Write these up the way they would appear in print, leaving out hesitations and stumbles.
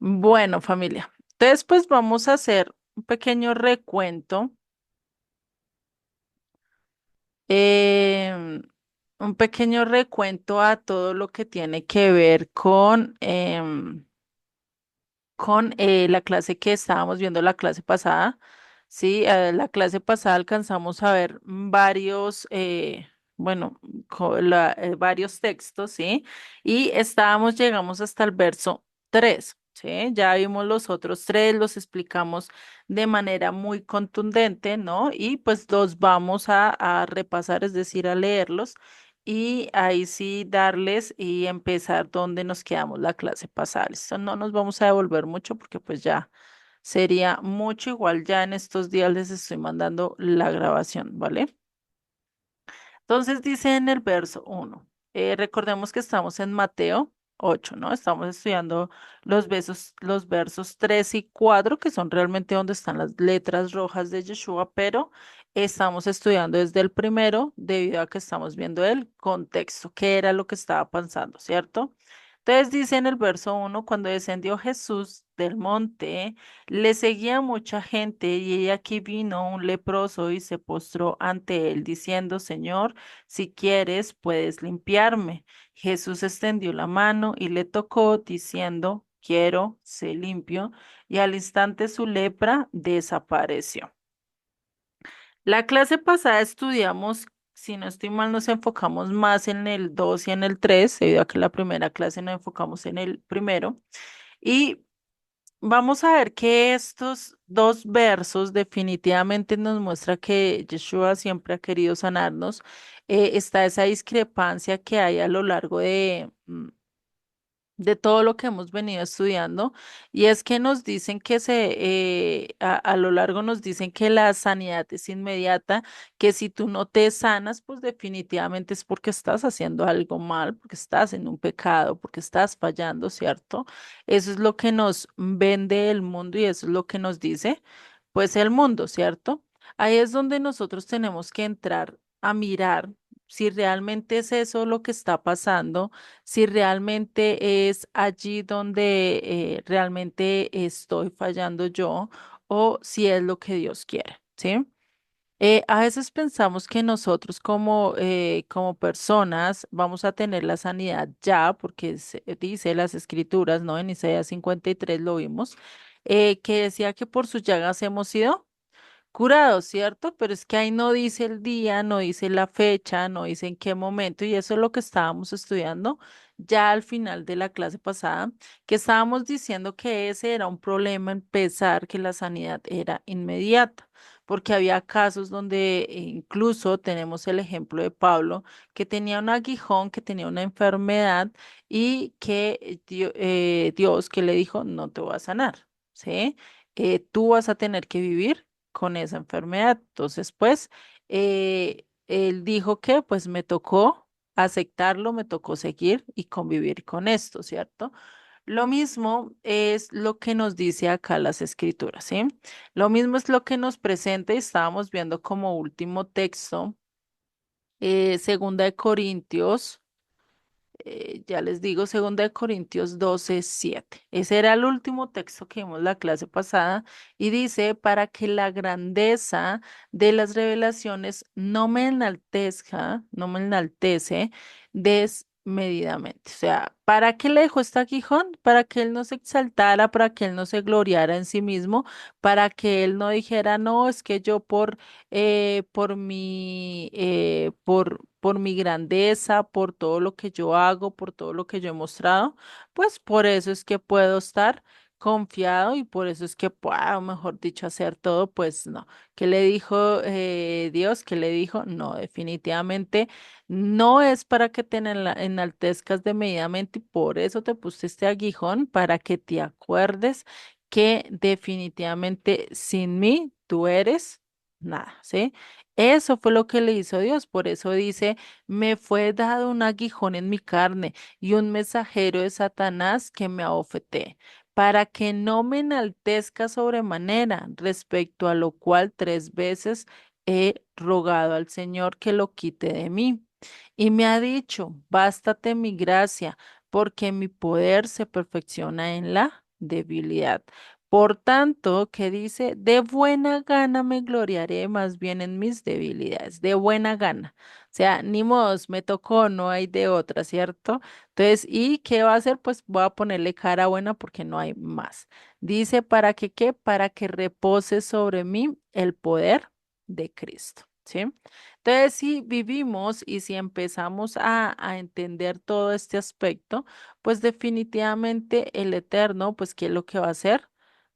Bueno, familia. Entonces, pues vamos a hacer un pequeño recuento, em, un pequeño recuento a todo lo que tiene que ver con la clase que estábamos viendo la clase pasada. Sí, la clase pasada alcanzamos a ver varios, bueno, varios textos, ¿sí? Y llegamos hasta el verso 3, ¿sí? Ya vimos los otros tres, los explicamos de manera muy contundente, ¿no? Y pues los vamos a repasar, es decir, a leerlos. Y ahí sí darles y empezar donde nos quedamos la clase pasada. Listo, no nos vamos a devolver mucho porque pues ya sería mucho. Igual ya en estos días les estoy mandando la grabación, ¿vale? Entonces dice en el verso 1, recordemos que estamos en Mateo 8, ¿no? Estamos estudiando los versos 3 y 4, que son realmente donde están las letras rojas de Yeshua, pero estamos estudiando desde el primero debido a que estamos viendo el contexto, qué era lo que estaba pasando, ¿cierto? Entonces dice en el verso 1, cuando descendió Jesús del monte, le seguía mucha gente y he aquí vino un leproso y se postró ante él, diciendo, Señor, si quieres, puedes limpiarme. Jesús extendió la mano y le tocó, diciendo, quiero, sé limpio, y al instante su lepra desapareció. La clase pasada estudiamos, si no estoy mal, nos enfocamos más en el 2 y en el 3, debido a que la primera clase nos enfocamos en el primero. Y vamos a ver que estos dos versos definitivamente nos muestra que Yeshua siempre ha querido sanarnos. Está esa discrepancia que hay a lo largo de todo lo que hemos venido estudiando, y es que nos dicen que a lo largo nos dicen que la sanidad es inmediata, que si tú no te sanas, pues definitivamente es porque estás haciendo algo mal, porque estás en un pecado, porque estás fallando, ¿cierto? Eso es lo que nos vende el mundo y eso es lo que nos dice, pues el mundo, ¿cierto? Ahí es donde nosotros tenemos que entrar a mirar si realmente es eso lo que está pasando, si realmente es allí donde realmente estoy fallando yo o si es lo que Dios quiere, ¿sí? A veces pensamos que nosotros como personas vamos a tener la sanidad ya, porque dice las escrituras, ¿no? En Isaías 53 lo vimos, que decía que por sus llagas hemos sido curado, ¿cierto? Pero es que ahí no dice el día, no dice la fecha, no dice en qué momento, y eso es lo que estábamos estudiando ya al final de la clase pasada, que estábamos diciendo que ese era un problema en pensar que la sanidad era inmediata, porque había casos donde incluso tenemos el ejemplo de Pablo, que tenía un aguijón, que tenía una enfermedad y que Dios que le dijo, no te voy a sanar, ¿sí? Tú vas a tener que vivir con esa enfermedad. Entonces, pues, él dijo que pues me tocó aceptarlo, me tocó seguir y convivir con esto, ¿cierto? Lo mismo es lo que nos dice acá las escrituras, ¿sí? Lo mismo es lo que nos presenta y estábamos viendo como último texto, segunda de Corintios. Ya les digo, 2 Corintios 12:7. Ese era el último texto que vimos la clase pasada y dice, para que la grandeza de las revelaciones no me enaltece desmedidamente. O sea, ¿para qué le dejó este aguijón? Para que él no se exaltara, para que él no se gloriara en sí mismo, para que él no dijera, no, es que yo por mi grandeza, por todo lo que yo hago, por todo lo que yo he mostrado, pues por eso es que puedo estar confiado y por eso es que puedo, mejor dicho, hacer todo, pues no. ¿Qué le dijo Dios? ¿Qué le dijo? No, definitivamente no es para que te enaltezcas de medidamente y por eso te puse este aguijón, para que te acuerdes que definitivamente sin mí tú eres nada, ¿sí? Eso fue lo que le hizo Dios, por eso dice, me fue dado un aguijón en mi carne y un mensajero de Satanás que me abofeté, para que no me enaltezca sobremanera, respecto a lo cual 3 veces he rogado al Señor que lo quite de mí. Y me ha dicho, bástate mi gracia, porque mi poder se perfecciona en la debilidad. Por tanto, ¿qué dice? De buena gana me gloriaré más bien en mis debilidades, de buena gana. O sea, ni modos, me tocó, no hay de otra, ¿cierto? Entonces, ¿y qué va a hacer? Pues voy a ponerle cara buena porque no hay más. Dice, ¿para que qué? Para que repose sobre mí el poder de Cristo, ¿sí? Entonces, si vivimos y si empezamos a entender todo este aspecto, pues definitivamente el Eterno, pues, ¿qué es lo que va a hacer?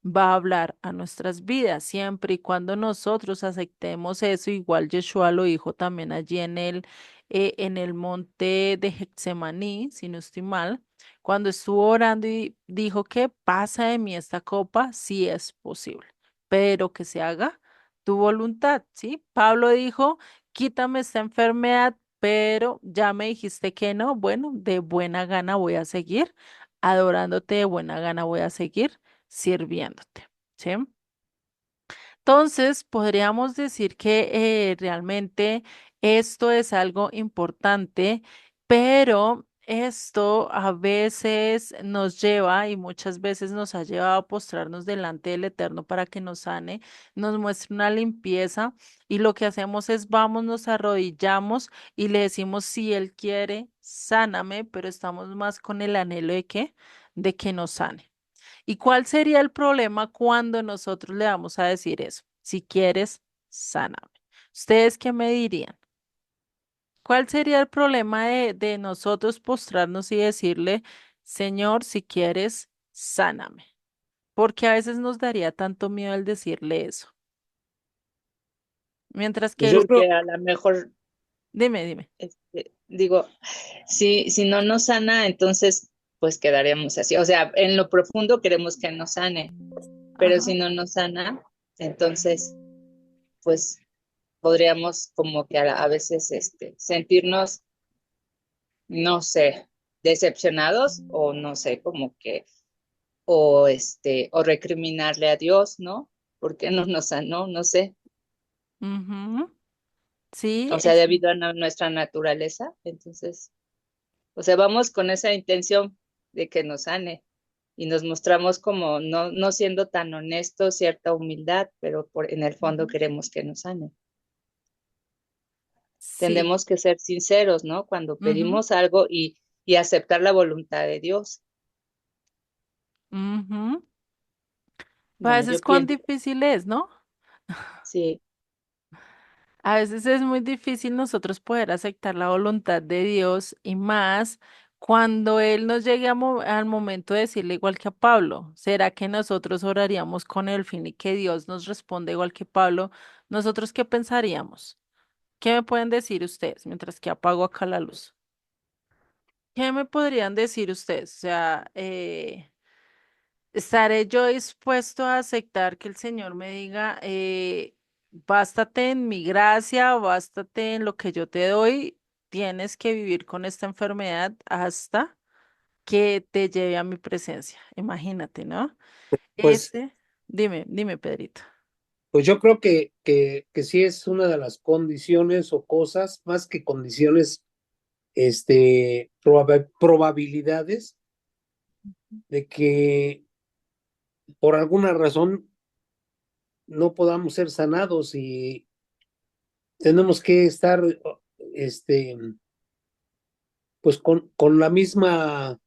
Va a hablar a nuestras vidas siempre y cuando nosotros aceptemos eso, igual Yeshua lo dijo también allí en el monte de Getsemaní, si no estoy mal, cuando estuvo orando y dijo que pasa de mí esta copa, si es posible, pero que se haga tu voluntad, ¿sí? Pablo dijo, quítame esta enfermedad, pero ya me dijiste que no, bueno, de buena gana voy a seguir adorándote, de buena gana voy a seguir sirviéndote, ¿sí? Entonces, podríamos decir que realmente esto es algo importante, pero esto a veces nos lleva y muchas veces nos ha llevado a postrarnos delante del Eterno para que nos sane, nos muestre una limpieza y lo que hacemos es vamos, nos arrodillamos y le decimos si Él quiere, sáname, pero estamos más con el anhelo de que nos sane. ¿Y cuál sería el problema cuando nosotros le vamos a decir eso? Si quieres, sáname. ¿Ustedes qué me dirían? ¿Cuál sería el problema de nosotros postrarnos y decirle, Señor, si quieres, sáname? Porque a veces nos daría tanto miedo el decirle eso. Mientras que Pues él, yo creo, Porque a lo mejor, dime, dime. digo, si no nos sana, entonces pues quedaríamos así. O sea, en lo profundo queremos que nos sane, pero Ajá. si no nos sana, entonces pues podríamos como que a veces sentirnos, no sé, decepcionados o no sé, como que, o recriminarle a Dios, ¿no? ¿Por qué no nos sanó? No sé. Ujú. Sí, O sea, debido a nuestra naturaleza, entonces, o sea, vamos con esa intención de que nos sane y nos mostramos como no siendo tan honestos, cierta humildad, pero en el fondo ujú. queremos que nos sane. Sí. Tenemos que ser sinceros, ¿no? Cuando Ujú, pedimos algo y aceptar la voluntad de Dios. ujú. Pues a Bueno, veces yo cuán pienso, difícil es, ¿no? sí, A veces es muy difícil nosotros poder aceptar la voluntad de Dios y más cuando Él nos llegue al momento de decirle igual que a Pablo. ¿Será que nosotros oraríamos con el fin y que Dios nos responde igual que Pablo? ¿Nosotros qué pensaríamos? ¿Qué me pueden decir ustedes mientras que apago acá la luz? ¿Qué me podrían decir ustedes? O sea, ¿estaré yo dispuesto a aceptar que el Señor me diga, bástate en mi gracia, bástate en lo que yo te doy, tienes que vivir con esta enfermedad hasta que te lleve a mi presencia? Imagínate, ¿no? Pues, Dime, Pedrito. pues yo creo que sí es una de las condiciones o cosas, más que condiciones, probabilidades de que por alguna razón no podamos ser sanados y tenemos que estar, este, pues con la misma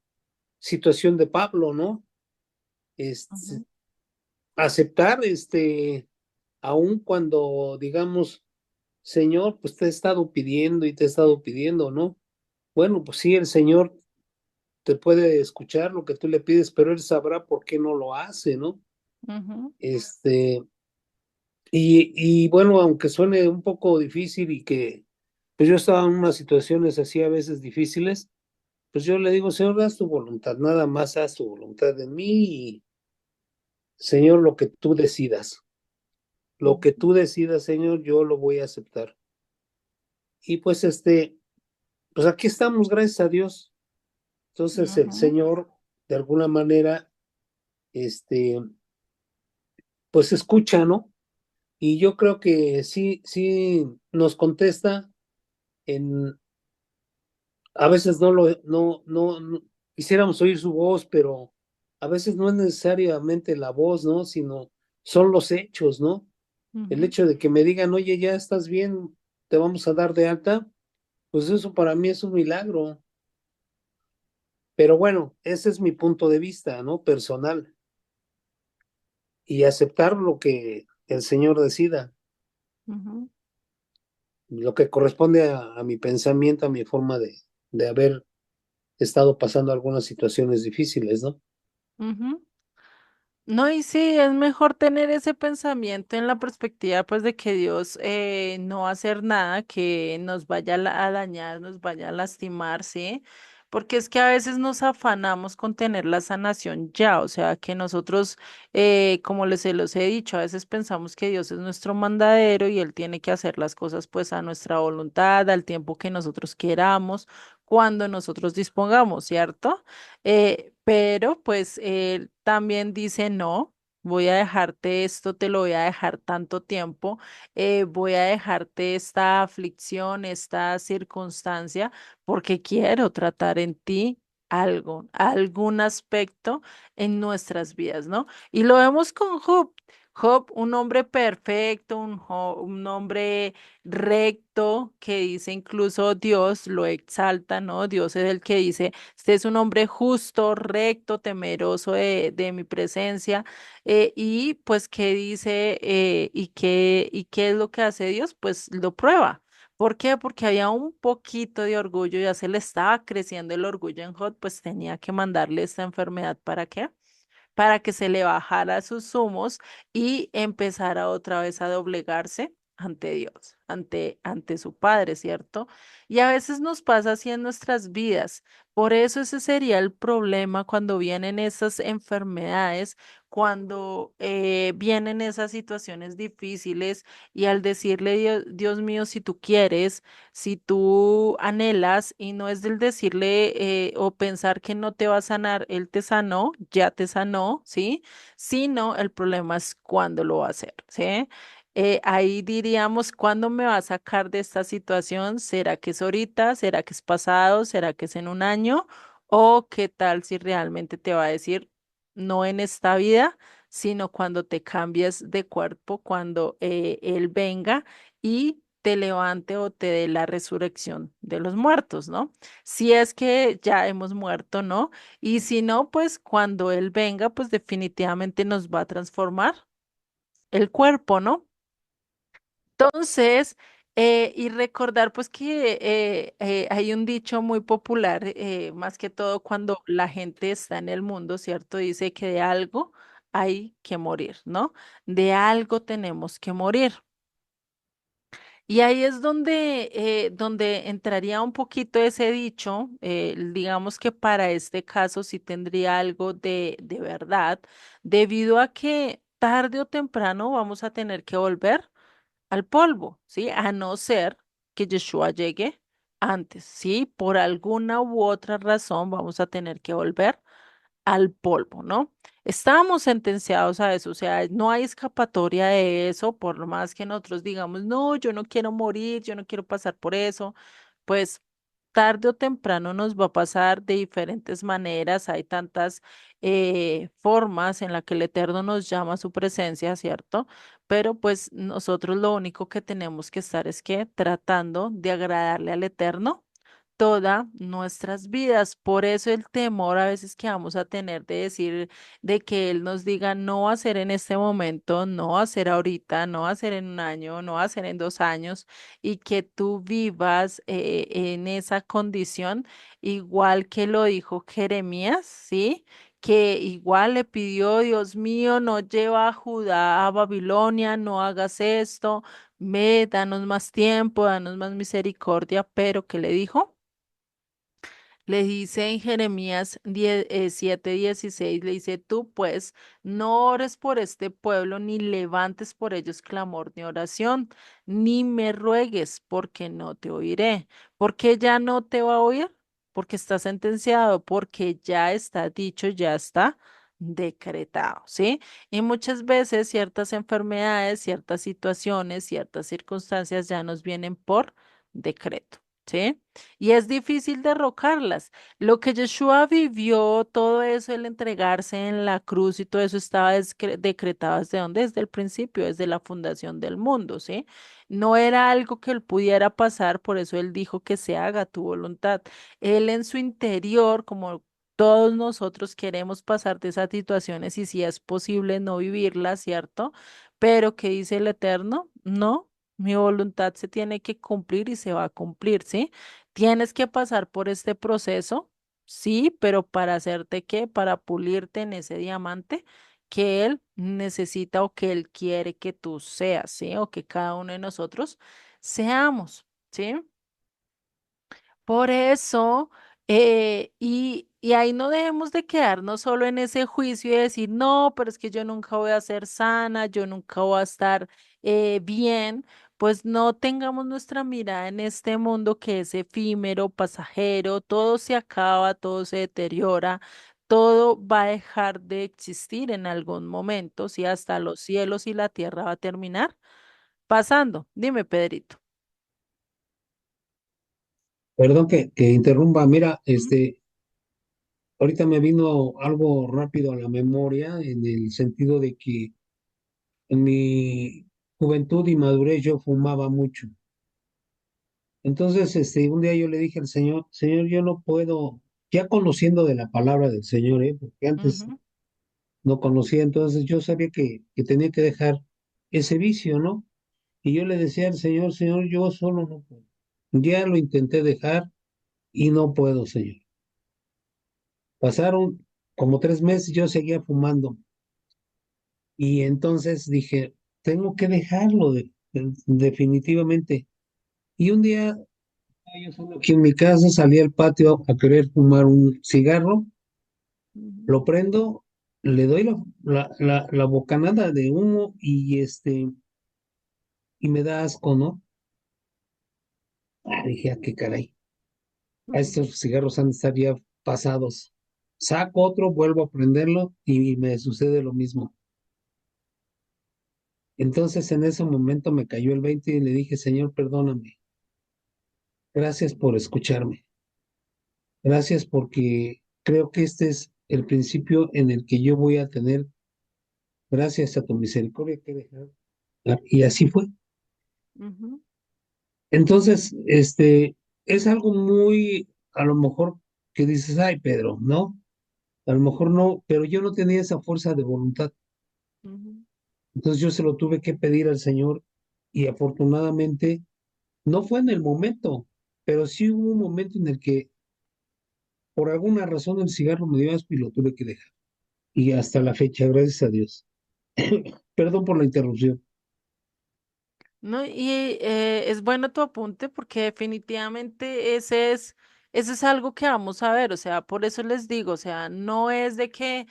situación de Pablo, ¿no? Ujú, Aceptar, aun cuando digamos, Señor, pues te he estado pidiendo y te he estado pidiendo, ¿no? Bueno, pues sí, el Señor te puede escuchar lo que tú le pides, pero Él sabrá por qué no lo hace, ¿no? ujú, Este, y bueno, aunque suene un poco difícil y que, pues yo estaba en unas situaciones así a veces difíciles, pues yo le digo, Señor, haz tu voluntad, nada más haz tu voluntad en mí y, Señor, lo que ujú, tú decidas, Señor, yo lo voy a aceptar. Y pues pues aquí estamos, gracias a Dios. Entonces el ujú, Señor, de alguna manera, este, pues escucha, ¿no? Y yo creo que sí, sí nos contesta en, a veces no quisiéramos oír su voz, pero a veces no es necesariamente la voz, ¿no? Sino son los hechos, ¿no? El Ujú, hecho de que me digan, oye, ya estás bien, te vamos a dar de alta, pues eso para mí es un milagro. Pero bueno, ese es mi punto de vista, ¿no? Personal. Y aceptar lo que el Señor decida, ujú, lo que corresponde a mi pensamiento, a mi forma de haber estado pasando algunas situaciones difíciles, ¿no? ujú. No, y sí, es mejor tener ese pensamiento en la perspectiva, pues, de que Dios no va a hacer nada que nos vaya a dañar, nos vaya a lastimar, ¿sí? Porque es que a veces nos afanamos con tener la sanación ya, o sea, que nosotros, como les se los he dicho, a veces pensamos que Dios es nuestro mandadero y Él tiene que hacer las cosas, pues, a nuestra voluntad, al tiempo que nosotros queramos, cuando nosotros dispongamos, ¿cierto? Pero pues él también dice, no, voy a dejarte esto, te lo voy a dejar tanto tiempo, voy a dejarte esta aflicción, esta circunstancia, porque quiero tratar en ti algo, algún aspecto en nuestras vidas, ¿no? Y lo vemos con Job. Job, un hombre perfecto, un hombre recto, que dice incluso Dios lo exalta, ¿no? Dios es el que dice este es un hombre justo, recto, temeroso de mi presencia. Y pues, ¿qué dice y qué es lo que hace Dios? Pues lo prueba. ¿Por qué? Porque había un poquito de orgullo, ya se le estaba creciendo el orgullo en Jod, pues tenía que mandarle esta enfermedad. ¿Para qué? Para que se le bajara sus humos y empezara otra vez a doblegarse ante Dios, ante su Padre, ¿cierto? Y a veces nos pasa así en nuestras vidas. Por eso ese sería el problema cuando vienen esas enfermedades, cuando vienen esas situaciones difíciles y al decirle, Dios mío, si tú quieres, si tú anhelas y no es del decirle o pensar que no te va a sanar, Él te sanó, ya te sanó, ¿sí? Sino el problema es cuándo lo va a hacer, ¿sí? Ahí diríamos, ¿cuándo me va a sacar de esta situación? ¿Será que es ahorita? ¿Será que es pasado? ¿Será que es en un año? ¿O qué tal si realmente te va a decir, no en esta vida, sino cuando te cambies de cuerpo, cuando Él venga y te levante o te dé la resurrección de los muertos, ¿no? Si es que ya hemos muerto, ¿no? Y si no, pues cuando Él venga, pues definitivamente nos va a transformar el cuerpo, ¿no? Entonces, y recordar pues que hay un dicho muy popular, más que todo cuando la gente está en el mundo, ¿cierto? Dice que de algo hay que morir, ¿no? De algo tenemos que morir. Y ahí es donde entraría un poquito ese dicho, digamos que para este caso sí tendría algo de verdad, debido a que tarde o temprano vamos a tener que volver al polvo, ¿sí? A no ser que Yeshua llegue antes, ¿sí? Por alguna u otra razón vamos a tener que volver al polvo, ¿no? Estamos sentenciados a eso, o sea, no hay escapatoria de eso, por lo más que nosotros digamos, no, yo no quiero morir, yo no quiero pasar por eso, pues tarde o temprano nos va a pasar de diferentes maneras, hay tantas formas en las que el Eterno nos llama a su presencia, ¿cierto? Pero pues nosotros lo único que tenemos que estar es que tratando de agradarle al Eterno todas nuestras vidas. Por eso el temor a veces que vamos a tener de decir, de que Él nos diga, no va a ser en este momento, no va a ser ahorita, no va a ser en un año, no va a ser en 2 años, y que tú vivas en esa condición, igual que lo dijo Jeremías, ¿sí? Que igual le pidió, Dios mío, no lleva a Judá a Babilonia, no hagas esto, danos más tiempo, danos más misericordia, pero ¿qué le dijo? Le dice en Jeremías 7:16, le dice, tú pues no ores por este pueblo, ni levantes por ellos clamor ni oración, ni me ruegues, porque no te oiré. ¿Por qué ya no te va a oír? Porque está sentenciado, porque ya está dicho, ya está decretado, ¿sí? Y muchas veces ciertas enfermedades, ciertas situaciones, ciertas circunstancias ya nos vienen por decreto. ¿sí? Y es difícil derrocarlas. Lo que Yeshua vivió, todo eso, el entregarse en la cruz y todo eso estaba decretado ¿desde dónde? Desde el principio, desde la fundación del mundo, ¿sí? No era algo que él pudiera pasar, por eso él dijo que se haga tu voluntad. Él en su interior, como todos nosotros queremos pasar de esas situaciones y si es posible no vivirlas, ¿cierto? Pero ¿qué dice el Eterno? No. Mi voluntad se tiene que cumplir y se va a cumplir, ¿sí? Tienes que pasar por este proceso, sí, pero ¿para hacerte qué? Para pulirte en ese diamante que él necesita o que él quiere que tú seas, ¿sí? O que cada uno de nosotros seamos, ¿sí? Por eso, y ahí no debemos de quedarnos solo en ese juicio y decir, no, pero es que yo nunca voy a ser sana, yo nunca voy a estar bien, pues no tengamos nuestra mirada en este mundo que es efímero, pasajero, todo se acaba, todo se deteriora, todo va a dejar de existir en algún momento, si hasta los cielos y la tierra va a terminar pasando. Dime, Pedrito. Perdón que interrumpa, mira, Ujú, ahorita me vino algo rápido a la memoria en el sentido de que en mi juventud y madurez yo fumaba mucho. Entonces, un día yo le dije al Señor, Señor, yo no puedo, ya conociendo de la palabra del Señor, porque antes ujú, no conocía, entonces yo sabía que tenía que dejar ese vicio, ¿no? Y yo le decía al Señor, Señor, yo solo no puedo. Ya lo intenté dejar y no puedo, Señor. Pasaron como 3 meses, yo seguía fumando y entonces dije, tengo que dejarlo definitivamente. Y un día, yo solo aquí en mi casa, salí al patio a querer fumar un cigarro, ujú, lo prendo, le doy la bocanada de humo y me da asco, ¿no? Ah, dije, ah, qué caray. A ujú. estos cigarros han de estar ya pasados. Saco otro, vuelvo a prenderlo y me sucede lo mismo. Entonces en ese momento me cayó el 20 y le dije, Señor, perdóname. Gracias por escucharme. Gracias porque creo que este es el principio en el que yo voy a tener, gracias a tu misericordia, que dejar. Y así fue. Ujú, Entonces, es algo muy, a lo mejor que dices, ay, Pedro, ¿no? A lo mejor no, pero yo no tenía esa fuerza de voluntad. ujú, Entonces yo se lo tuve que pedir al Señor y afortunadamente no fue en el momento, pero sí hubo un momento en el que por alguna razón el cigarro me dio asco y lo tuve que dejar. Y hasta la fecha, gracias a Dios. Perdón por la interrupción. no, y es bueno tu apunte porque definitivamente ese es algo que vamos a ver, o sea, por eso les digo, o sea, no es de que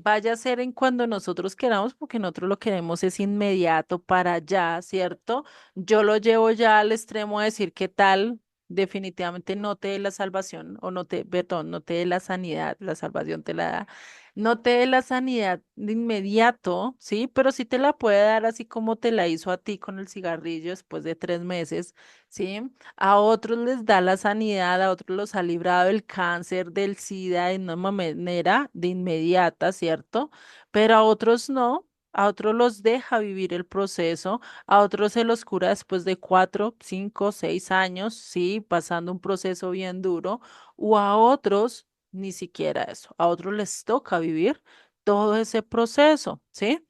vaya a ser en cuando nosotros queramos, porque nosotros lo queremos es inmediato para allá, ¿cierto? Yo lo llevo ya al extremo de decir qué tal, definitivamente no te dé la salvación, o no te, perdón, no te dé la sanidad, la salvación te la da. No te dé la sanidad de inmediato, ¿sí? Pero sí te la puede dar así como te la hizo a ti con el cigarrillo después de 3 meses, ¿sí? A otros les da la sanidad, a otros los ha librado del cáncer, del SIDA de una manera de inmediata, ¿cierto? Pero a otros no. A otros los deja vivir el proceso, a otros se los cura después de 4, 5, 6 años, sí, pasando un proceso bien duro, o a otros ni siquiera eso. A otros les toca vivir todo ese proceso, ¿sí?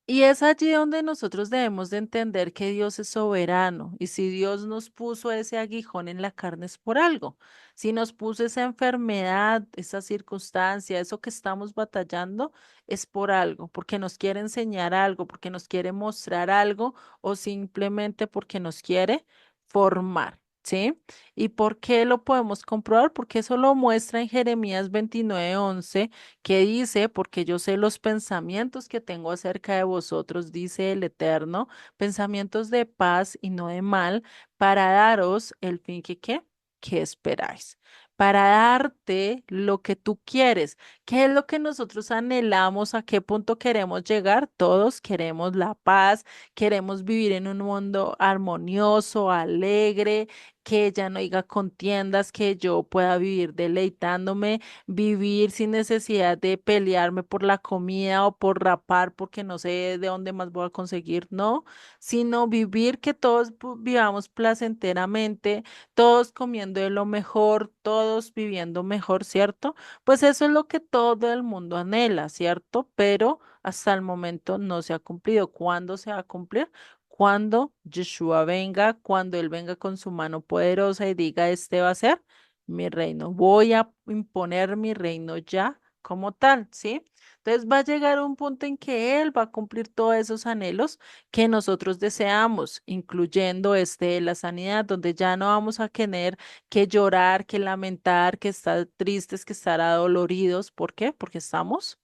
Y es allí donde nosotros debemos de entender que Dios es soberano y si Dios nos puso ese aguijón en la carne es por algo. Si nos puso esa enfermedad, esa circunstancia, eso que estamos batallando, es por algo, porque nos quiere enseñar algo, porque nos quiere mostrar algo o simplemente porque nos quiere formar, ¿sí? ¿Y por qué lo podemos comprobar? Porque eso lo muestra en Jeremías 29:11 que dice, porque yo sé los pensamientos que tengo acerca de vosotros, dice el Eterno, pensamientos de paz y no de mal, para daros el fin que, ¿qué? Que esperáis. para darte lo que tú quieres. ¿Qué es lo que nosotros anhelamos? ¿A qué punto queremos llegar? Todos queremos la paz, queremos vivir en un mundo armonioso, alegre, que ya no haya contiendas, que yo pueda vivir deleitándome, vivir sin necesidad de pelearme por la comida o por rapar porque no sé de dónde más voy a conseguir, no, sino vivir que todos vivamos placenteramente, todos comiendo de lo mejor, todos viviendo mejor, ¿cierto? Pues eso es lo que todo el mundo anhela, ¿cierto? Pero hasta el momento no se ha cumplido. ¿Cuándo se va a cumplir? Cuando Yeshua venga, cuando Él venga con su mano poderosa y diga, este va a ser mi reino. Voy a imponer mi reino ya como tal, ¿sí? Entonces va a llegar un punto en que Él va a cumplir todos esos anhelos que nosotros deseamos, incluyendo este de la sanidad, donde ya no vamos a tener que llorar, que lamentar, que estar tristes, que estar adoloridos. ¿Por qué? Porque estamos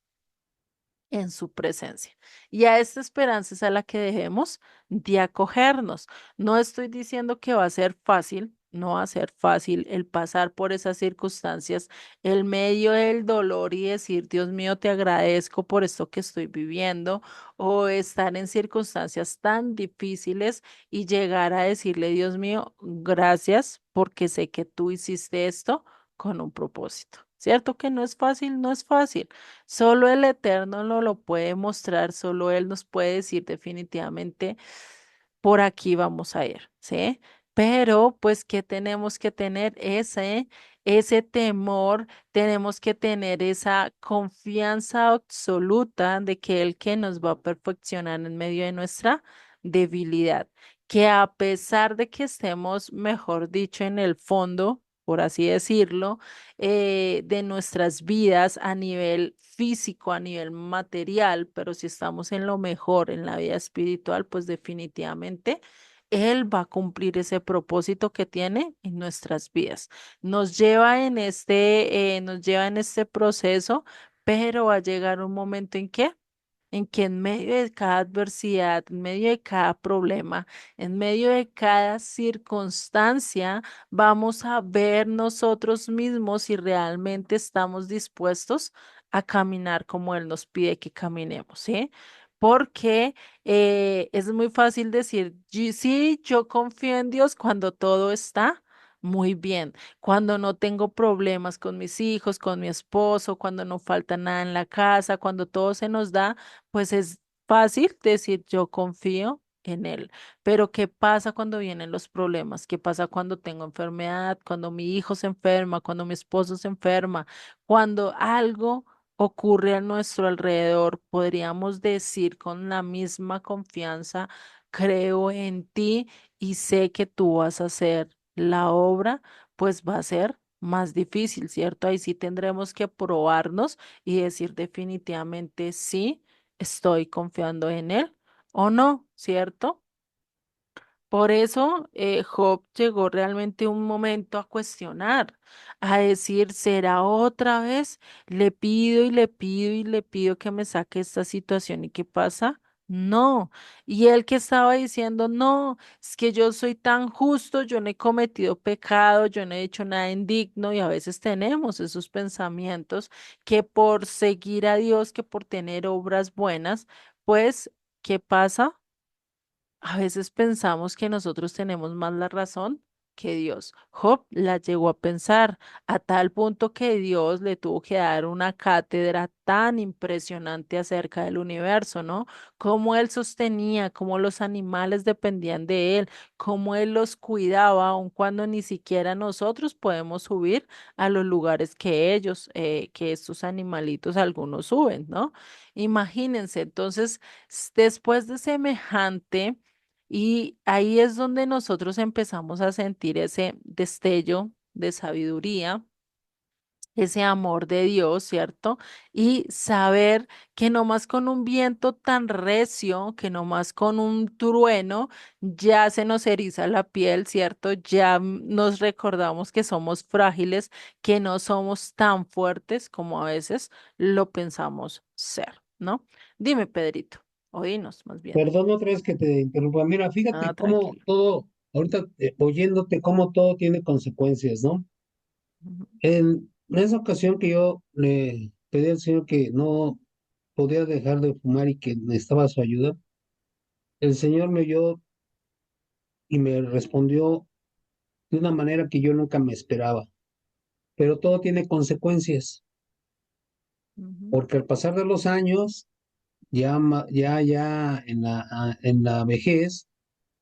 en su presencia. Y a esta esperanza es a la que dejemos de acogernos. No estoy diciendo que va a ser fácil, no va a ser fácil el pasar por esas circunstancias, el medio del dolor y decir, Dios mío, te agradezco por esto que estoy viviendo, o estar en circunstancias tan difíciles y llegar a decirle, Dios mío, gracias porque sé que tú hiciste esto con un propósito. ¿Cierto que no es fácil? No es fácil. Solo el Eterno no lo puede mostrar, solo Él nos puede decir definitivamente, por aquí vamos a ir, ¿sí? Pero pues que tenemos que tener ese temor, tenemos que tener esa confianza absoluta de que Él que nos va a perfeccionar en medio de nuestra debilidad, que a pesar de que estemos, mejor dicho, en el fondo, por así decirlo, de nuestras vidas a nivel físico, a nivel material, pero si estamos en lo mejor, en la vida espiritual, pues definitivamente Él va a cumplir ese propósito que tiene en nuestras vidas. Nos lleva en este proceso, pero va a llegar un momento en que en medio de cada adversidad, en medio de cada problema, en medio de cada circunstancia, vamos a ver nosotros mismos si realmente estamos dispuestos a caminar como Él nos pide que caminemos, ¿sí? Porque es muy fácil decir, Sí, yo confío en Dios cuando todo está muy bien, cuando no tengo problemas con mis hijos, con mi esposo, cuando no falta nada en la casa, cuando todo se nos da, pues es fácil decir yo confío en Él. Pero ¿qué pasa cuando vienen los problemas? ¿Qué pasa cuando tengo enfermedad? Cuando mi hijo se enferma, cuando mi esposo se enferma, cuando algo ocurre a nuestro alrededor, podríamos decir con la misma confianza, creo en ti y sé que tú vas a hacer la obra, pues va a ser más difícil, ¿cierto? Ahí sí tendremos que probarnos y decir definitivamente sí, estoy confiando en él o no, ¿cierto? Por eso Job llegó realmente un momento a cuestionar, a decir, ¿será otra vez? Le pido y le pido y le pido que me saque esta situación. ¿Y qué pasa? No. Y él que estaba diciendo, no, es que yo soy tan justo, yo no he cometido pecado, yo no he hecho nada indigno y a veces tenemos esos pensamientos que por seguir a Dios, que por tener obras buenas, pues, ¿qué pasa? A veces pensamos que nosotros tenemos más la razón que Dios. Job la llegó a pensar a tal punto que Dios le tuvo que dar una cátedra tan impresionante acerca del universo, ¿no? Cómo él sostenía, cómo los animales dependían de él, cómo él los cuidaba, aun cuando ni siquiera nosotros podemos subir a los lugares que que estos animalitos algunos suben, ¿no? Imagínense, entonces, después de semejante y ahí es donde nosotros empezamos a sentir ese destello de sabiduría, ese amor de Dios, ¿cierto? Y saber que no más con un viento tan recio, que no más con un trueno, ya se nos eriza la piel, ¿cierto? Ya nos recordamos que somos frágiles, que no somos tan fuertes como a veces lo pensamos ser, ¿no? Dime, Pedrito, o dinos más bien. Perdón otra vez que te interrumpa. Mira, Ah, fíjate cómo tranquilo. todo, ahorita oyéndote, cómo todo tiene consecuencias, ¿no? Ujú, En esa ocasión que yo le pedí al Señor que no podía dejar de fumar y que necesitaba su ayuda, el Señor me oyó y me respondió de una manera que yo nunca me esperaba. Pero todo tiene consecuencias, ujú, porque al pasar de los años, ya en la vejez,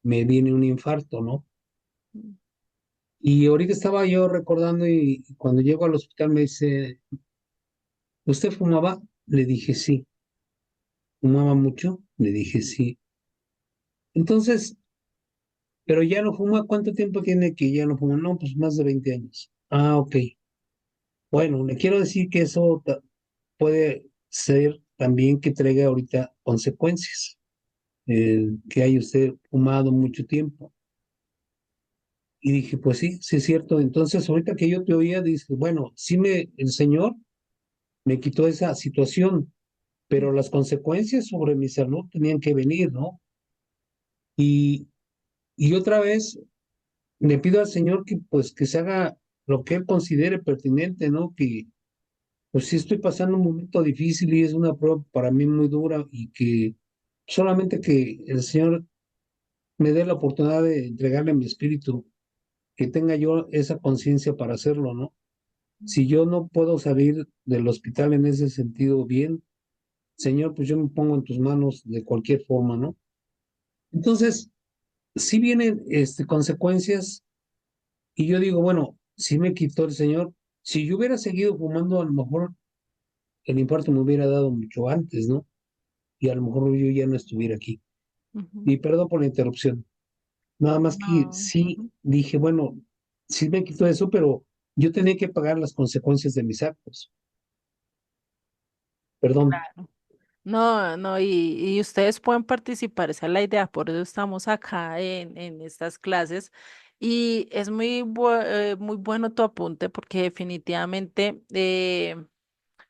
me viene un infarto, ¿no? ujú. Y ahorita estaba yo recordando y cuando llego al hospital me dice, ¿usted fumaba? Le dije sí. ¿Fumaba mucho? Le dije sí. Entonces, pero ya no fuma, ¿cuánto tiempo tiene que ya no fuma? No, pues más de 20 años. Ah, ok. Bueno, le quiero decir que eso puede ser también que traiga ahorita consecuencias, que haya usted fumado mucho tiempo. Y dije, pues sí, sí es cierto. Entonces, ahorita que yo te oía, dices, bueno, el Señor me quitó esa situación, pero las consecuencias sobre mi salud tenían que venir, ¿no? Y, y otra vez le pido al Señor que pues que se haga lo que Él considere pertinente, ¿no? Que pues sí estoy pasando un momento difícil y es una prueba para mí muy dura y que solamente que el Señor me dé la oportunidad de entregarle mi espíritu, que tenga yo esa conciencia para hacerlo, ¿no? Si yo no puedo salir del hospital en ese sentido bien, Señor, pues yo me pongo en tus manos de cualquier forma, ¿no? Entonces, si vienen consecuencias y yo digo, bueno, si me quitó el Señor, si yo hubiera seguido fumando, a lo mejor el infarto me hubiera dado mucho antes, ¿no? Y a lo mejor yo ya no estuviera aquí. Ujú. Y perdón por la interrupción. Nada más que No, sí ujú. dije, bueno, sí me quitó eso, pero yo tenía que pagar las consecuencias de mis actos. Perdón. No, no, y ustedes pueden participar, esa es la idea, por eso estamos acá en estas clases. Y es muy bueno tu apunte porque definitivamente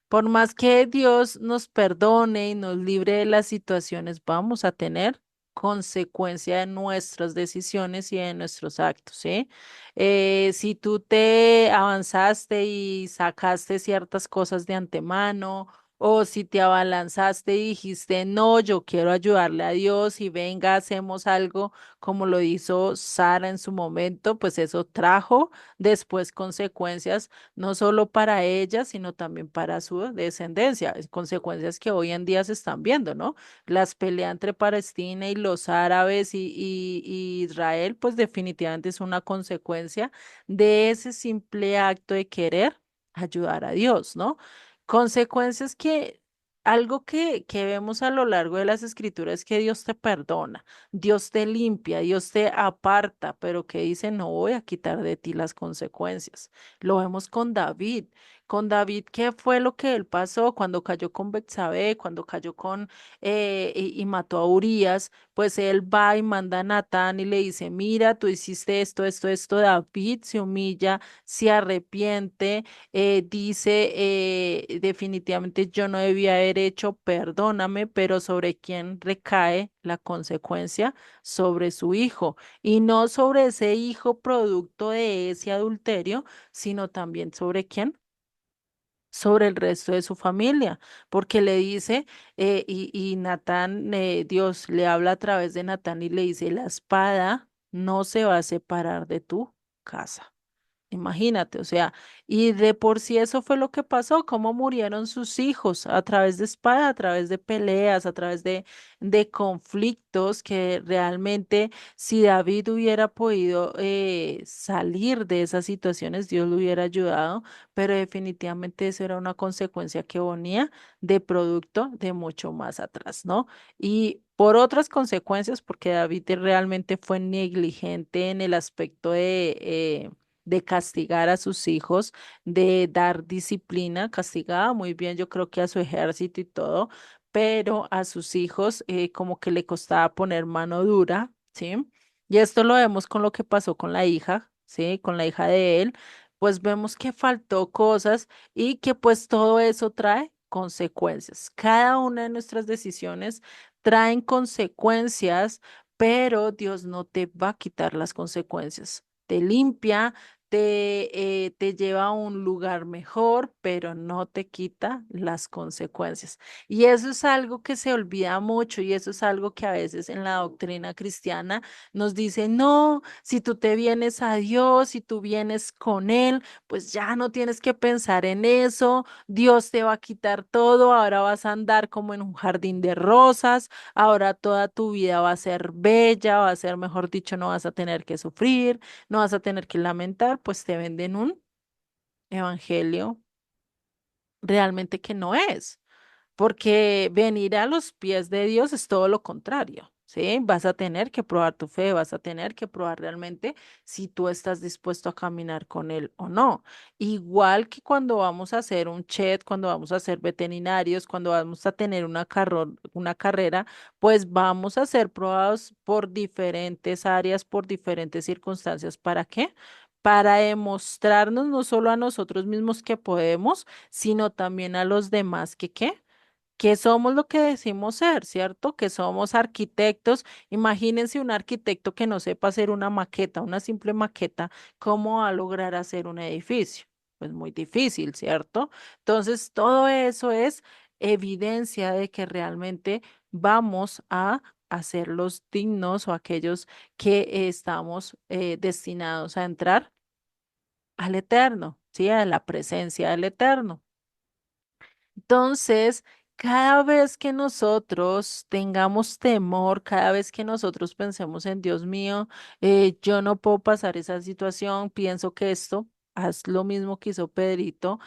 por más que Dios nos perdone y nos libre de las situaciones, vamos a tener consecuencia de nuestras decisiones y de nuestros actos, ¿sí? Si tú te avanzaste y sacaste ciertas cosas de antemano, o si te abalanzaste y dijiste, no, yo quiero ayudarle a Dios y venga, hacemos algo como lo hizo Sara en su momento, pues eso trajo después consecuencias no solo para ella, sino también para su descendencia. Consecuencias que hoy en día se están viendo, ¿no? Las peleas entre Palestina y los árabes y Israel, pues definitivamente es una consecuencia de ese simple acto de querer ayudar a Dios, ¿no? Consecuencias algo que vemos a lo largo de las escrituras es que Dios te perdona, Dios te limpia, Dios te aparta, pero que dice, no voy a quitar de ti las consecuencias. Lo vemos con David. Con David, ¿qué fue lo que él pasó cuando cayó con Betsabé, cuando cayó y mató a Urías? Pues él va y manda a Natán y le dice, mira, tú hiciste esto, esto, esto. David se humilla, se arrepiente, dice, definitivamente yo no debía haber hecho, perdóname, pero ¿sobre quién recae la consecuencia? Sobre su hijo. Y no sobre ese hijo producto de ese adulterio, sino también sobre quién, sobre el resto de su familia, porque le dice, y Natán, Dios le habla a través de Natán y le dice, la espada no se va a separar de tu casa. Imagínate, o sea, y de por sí eso fue lo que pasó, cómo murieron sus hijos a través de espada, a través de peleas, a través de conflictos que realmente si David hubiera podido salir de esas situaciones, Dios lo hubiera ayudado, pero definitivamente eso era una consecuencia que venía de producto de mucho más atrás, ¿no? Y por otras consecuencias, porque David realmente fue negligente en el aspecto de castigar a sus hijos, de dar disciplina, castigaba muy bien, yo creo que a su ejército y todo, pero a sus hijos como que le costaba poner mano dura, ¿sí? Y esto lo vemos con lo que pasó con la hija, ¿sí? Con la hija de él, pues vemos que faltó cosas y que pues todo eso trae consecuencias. Cada una de nuestras decisiones traen consecuencias, pero Dios no te va a quitar las consecuencias. Te limpia, te lleva a un lugar mejor, pero no te quita las consecuencias. Y eso es algo que se olvida mucho y eso es algo que a veces en la doctrina cristiana nos dice, no, si tú te vienes a Dios, si tú vienes con Él, pues ya no tienes que pensar en eso, Dios te va a quitar todo, ahora vas a andar como en un jardín de rosas, ahora toda tu vida va a ser bella, va a ser, mejor dicho, no vas a tener que sufrir, no vas a tener que lamentar, pues te venden un evangelio realmente que no es. Porque venir a los pies de Dios es todo lo contrario, ¿sí? Vas a tener que probar tu fe, vas a tener que probar realmente si tú estás dispuesto a caminar con Él o no. Igual que cuando vamos a hacer un chet, cuando vamos a ser veterinarios, cuando vamos a tener una carrera, pues vamos a ser probados por diferentes áreas, por diferentes circunstancias. ¿Para qué? Para demostrarnos no solo a nosotros mismos que podemos, sino también a los demás que somos lo que decimos ser, ¿cierto? Que somos arquitectos. Imagínense un arquitecto que no sepa hacer una maqueta, una simple maqueta, ¿cómo va a lograr hacer un edificio? Pues muy difícil, ¿cierto? Entonces, todo eso es evidencia de que realmente vamos a hacer los dignos o aquellos que estamos destinados a entrar al eterno, ¿sí? A la presencia del eterno. Entonces, cada vez que nosotros tengamos temor, cada vez que nosotros pensemos en Dios mío, yo no puedo pasar esa situación, pienso que esto, haz lo mismo que hizo Pedrito,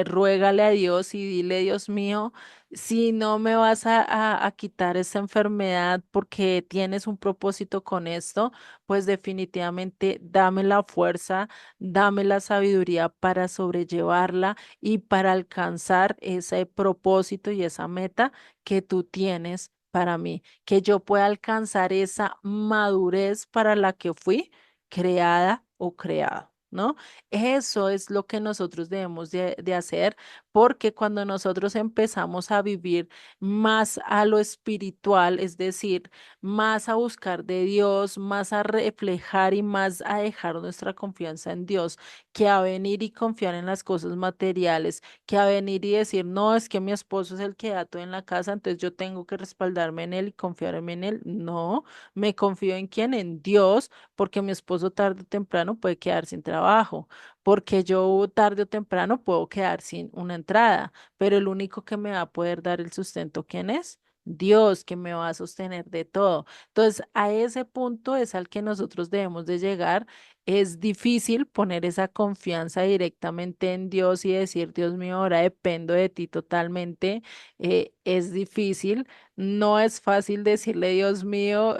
ruégale a Dios y dile, Dios mío, si no me vas a quitar esta enfermedad porque tienes un propósito con esto, pues definitivamente dame la fuerza, dame la sabiduría para sobrellevarla y para alcanzar ese propósito y esa meta que tú tienes para mí, que yo pueda alcanzar esa madurez para la que fui creada o creado. ¿No? Eso es lo que nosotros debemos de hacer, porque cuando nosotros empezamos a vivir más a lo espiritual, es decir, más a buscar de Dios, más a reflejar y más a dejar nuestra confianza en Dios, que a venir y confiar en las cosas materiales, que a venir y decir, no, es que mi esposo es el que da todo en la casa, entonces yo tengo que respaldarme en él y confiarme en él. No, me confío en quién, en Dios, porque mi esposo tarde o temprano puede quedar sin trabajo, porque yo tarde o temprano puedo quedar sin una entrada, pero el único que me va a poder dar el sustento, ¿quién es? Dios, que me va a sostener de todo. Entonces, a ese punto es al que nosotros debemos de llegar. Es difícil poner esa confianza directamente en Dios y decir, Dios mío, ahora dependo de ti totalmente. Es difícil, no es fácil decirle, Dios mío,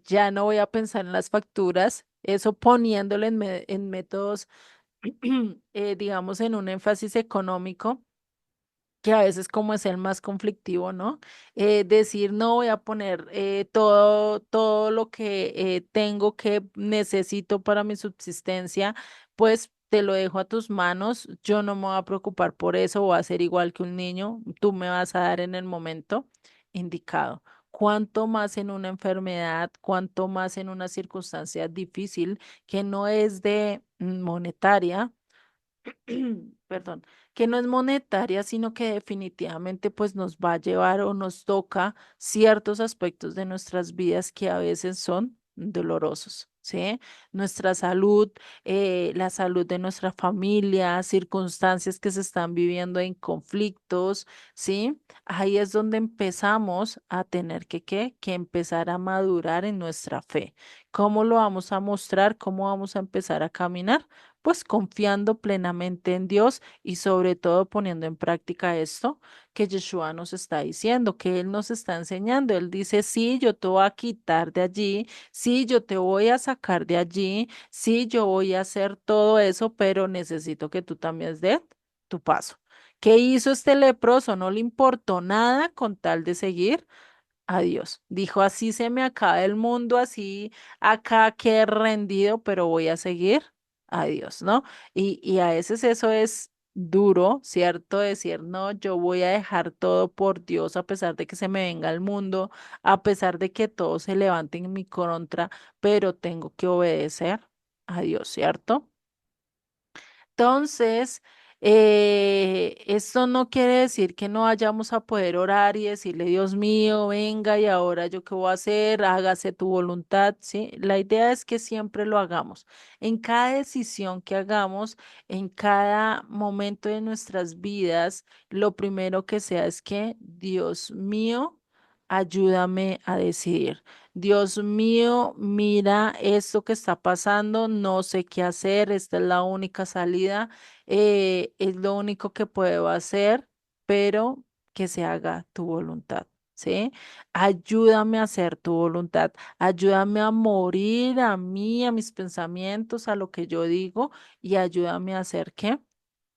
ya no voy a pensar en las facturas, eso poniéndolo en métodos, digamos, en un énfasis económico que a veces como es el más conflictivo, ¿no? Decir, no voy a poner todo lo que tengo que necesito para mi subsistencia, pues te lo dejo a tus manos, yo no me voy a preocupar por eso, voy a ser igual que un niño, tú me vas a dar en el momento indicado. Cuánto más en una enfermedad, cuánto más en una circunstancia difícil que no es de monetaria, perdón, que no es monetaria, sino que definitivamente pues nos va a llevar o nos toca ciertos aspectos de nuestras vidas que a veces son dolorosos, ¿sí? Nuestra salud, la salud de nuestra familia, circunstancias que se están viviendo en conflictos, ¿sí? Ahí es donde empezamos a tener que empezar a madurar en nuestra fe. ¿Cómo lo vamos a mostrar? ¿Cómo vamos a empezar a caminar? Pues confiando plenamente en Dios y sobre todo poniendo en práctica esto que Yeshua nos está diciendo, que Él nos está enseñando. Él dice, sí, yo te voy a quitar de allí, sí, yo te voy a sacar de allí, sí, yo voy a hacer todo eso, pero necesito que tú también des tu paso. ¿Qué hizo este leproso? No le importó nada con tal de seguir a Dios. Dijo, así se me acaba el mundo, así acá quedé rendido, pero voy a seguir a Dios, ¿no? Y a veces eso es duro, ¿cierto? Decir, no, yo voy a dejar todo por Dios a pesar de que se me venga el mundo, a pesar de que todo se levante en mi contra, pero tengo que obedecer a Dios, ¿cierto? Entonces, esto no quiere decir que no vayamos a poder orar y decirle, Dios mío, venga y ahora yo qué voy a hacer, hágase tu voluntad, ¿sí? La idea es que siempre lo hagamos. En cada decisión que hagamos, en cada momento de nuestras vidas, lo primero que sea es que, Dios mío, ayúdame a decidir. Dios mío, mira esto que está pasando, no sé qué hacer, esta es la única salida, es lo único que puedo hacer, pero que se haga tu voluntad, ¿sí? Ayúdame a hacer tu voluntad, ayúdame a morir a mí, a mis pensamientos, a lo que yo digo y ayúdame a hacer qué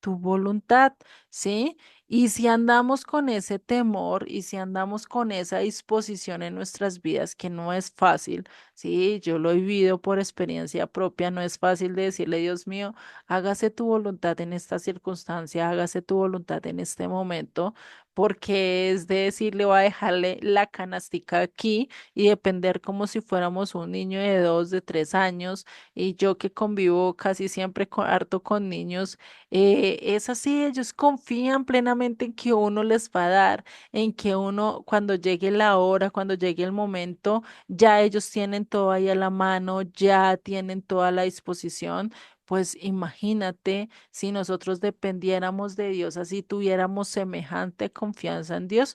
tu voluntad, ¿sí? Y si andamos con ese temor y si andamos con esa disposición en nuestras vidas, que no es fácil, ¿sí? Yo lo he vivido por experiencia propia, no es fácil de decirle, Dios mío, hágase tu voluntad en esta circunstancia, hágase tu voluntad en este momento, porque es de decirle, voy a dejarle la canastica aquí y depender como si fuéramos un niño de 2, de 3 años, y yo que convivo casi siempre harto con niños, es así, ellos confían plenamente en que uno les va a dar, en que uno, cuando llegue la hora, cuando llegue el momento, ya ellos tienen todo ahí a la mano, ya tienen toda la disposición. Pues imagínate si nosotros dependiéramos de Dios, así tuviéramos semejante confianza en Dios,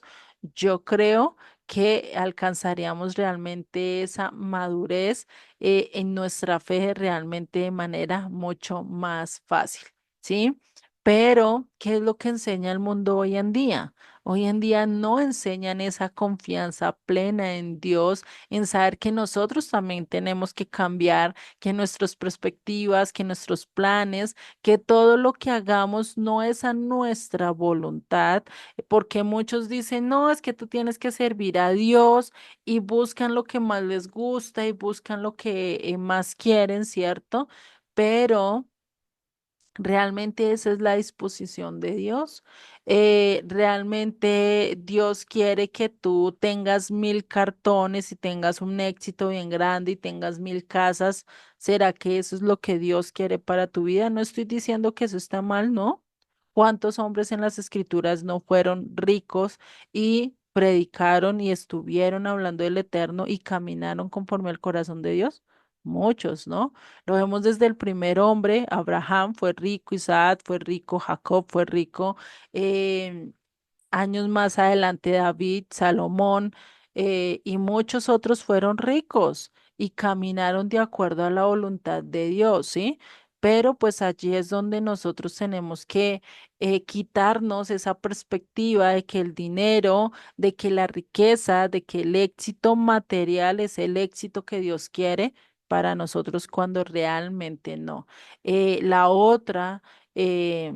yo creo que alcanzaríamos realmente esa madurez en nuestra fe realmente de manera mucho más fácil. ¿Sí? Pero, ¿qué es lo que enseña el mundo hoy en día? Hoy en día no enseñan esa confianza plena en Dios, en saber que nosotros también tenemos que cambiar, que nuestras perspectivas, que nuestros planes, que todo lo que hagamos no es a nuestra voluntad, porque muchos dicen, no, es que tú tienes que servir a Dios y buscan lo que más les gusta y buscan lo que más quieren, ¿cierto? Pero realmente esa es la disposición de Dios. Realmente Dios quiere que tú tengas 1000 cartones y tengas un éxito bien grande y tengas 1000 casas. ¿Será que eso es lo que Dios quiere para tu vida? No estoy diciendo que eso está mal, ¿no? ¿Cuántos hombres en las escrituras no fueron ricos y predicaron y estuvieron hablando del Eterno y caminaron conforme al corazón de Dios? Muchos, ¿no? Lo vemos desde el primer hombre, Abraham fue rico, Isaac fue rico, Jacob fue rico, em, años más adelante David, Salomón y muchos otros fueron ricos y caminaron de acuerdo a la voluntad de Dios, ¿sí? Pero pues allí es donde nosotros tenemos que quitarnos esa perspectiva de que el dinero, de que la riqueza, de que el éxito material es el éxito que Dios quiere para nosotros cuando realmente no. La otra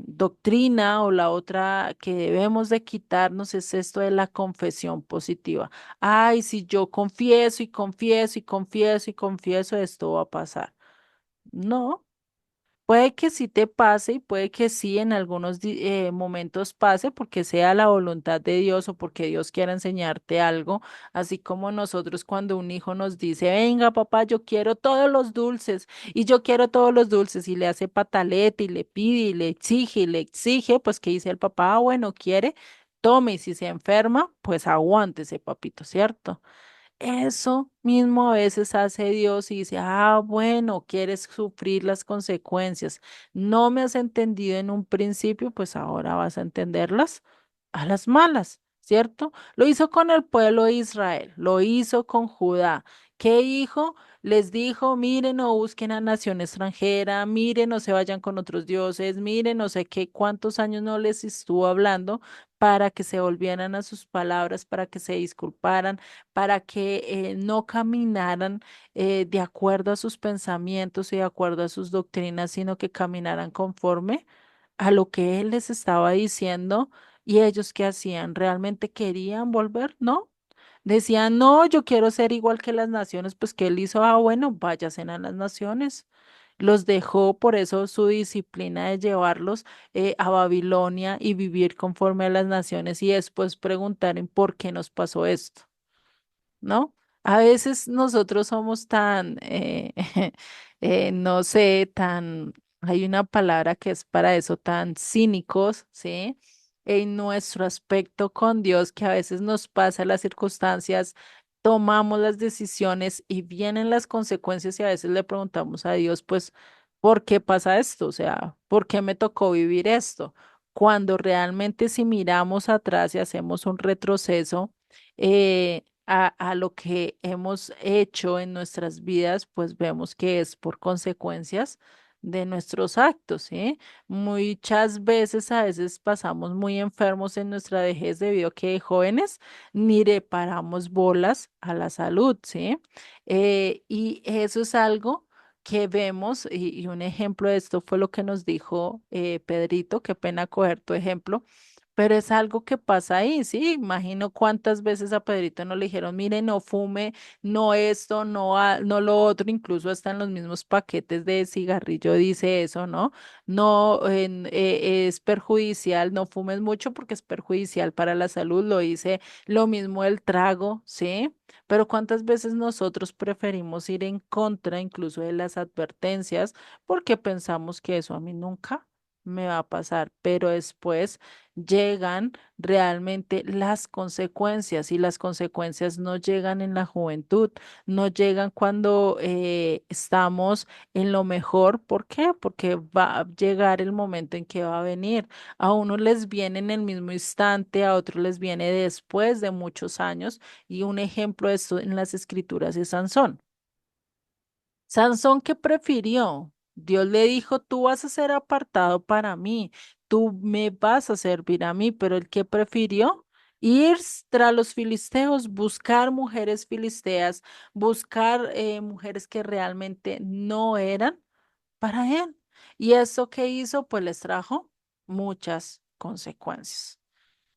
doctrina o la otra que debemos de quitarnos es esto de la confesión positiva. Ay, si yo confieso y confieso y confieso y confieso, esto va a pasar. No. Puede que sí te pase y puede que sí en algunos momentos pase porque sea la voluntad de Dios o porque Dios quiera enseñarte algo, así como nosotros cuando un hijo nos dice, venga papá, yo quiero todos los dulces y yo quiero todos los dulces y le hace pataleta y le pide y le exige, pues que dice el papá, ah, bueno, quiere, tome y si se enferma, pues aguántese, papito, ¿cierto? Eso mismo a veces hace Dios y dice, ah, bueno, quieres sufrir las consecuencias. No me has entendido en un principio, pues ahora vas a entenderlas a las malas, ¿cierto? Lo hizo con el pueblo de Israel, lo hizo con Judá. ¿Qué hijo? Les dijo, miren, no busquen a nación extranjera, miren, no se vayan con otros dioses, miren, no sé qué, cuántos años no les estuvo hablando para que se volvieran a sus palabras, para que se disculparan, para que no caminaran de acuerdo a sus pensamientos y de acuerdo a sus doctrinas, sino que caminaran conforme a lo que él les estaba diciendo. ¿Y ellos qué hacían? ¿Realmente querían volver? ¿No? Decían, no, yo quiero ser igual que las naciones, pues que él hizo, ah, bueno, váyanse a las naciones. Los dejó, por eso su disciplina de llevarlos a Babilonia y vivir conforme a las naciones y después preguntar en por qué nos pasó esto. ¿No? A veces nosotros somos tan, no sé, tan Hay una palabra que es para eso tan cínicos, ¿sí? En nuestro aspecto con Dios, que a veces nos pasa las circunstancias, tomamos las decisiones y vienen las consecuencias y a veces le preguntamos a Dios, pues, ¿por qué pasa esto? O sea, ¿por qué me tocó vivir esto? Cuando realmente si miramos atrás y hacemos un retroceso a lo que hemos hecho en nuestras vidas, pues vemos que es por consecuencias de nuestros actos, ¿sí? Muchas veces, a veces pasamos muy enfermos en nuestra vejez debido a que de jóvenes ni le paramos bolas a la salud, ¿sí? Y eso es algo que vemos, y un ejemplo de esto fue lo que nos dijo Pedrito, qué pena coger tu ejemplo. Pero es algo que pasa ahí, sí. Imagino cuántas veces a Pedrito no le dijeron, mire, no fume, no esto, no, no lo otro, incluso hasta en los mismos paquetes de cigarrillo dice eso, ¿no? No, es perjudicial, no fumes mucho porque es perjudicial para la salud, lo dice lo mismo el trago, ¿sí? Pero cuántas veces nosotros preferimos ir en contra incluso de las advertencias porque pensamos que eso a mí nunca me va a pasar, pero después llegan realmente las consecuencias y las consecuencias no llegan en la juventud, no llegan cuando estamos en lo mejor. ¿Por qué? Porque va a llegar el momento en que va a venir. A unos les viene en el mismo instante, a otros les viene después de muchos años. Y un ejemplo de esto en las escrituras es Sansón. Sansón, ¿qué prefirió? Dios le dijo, tú vas a ser apartado para mí, tú me vas a servir a mí, pero el que prefirió ir tras los filisteos, buscar mujeres filisteas, buscar mujeres que realmente no eran para él. ¿Y eso qué hizo? Pues les trajo muchas consecuencias.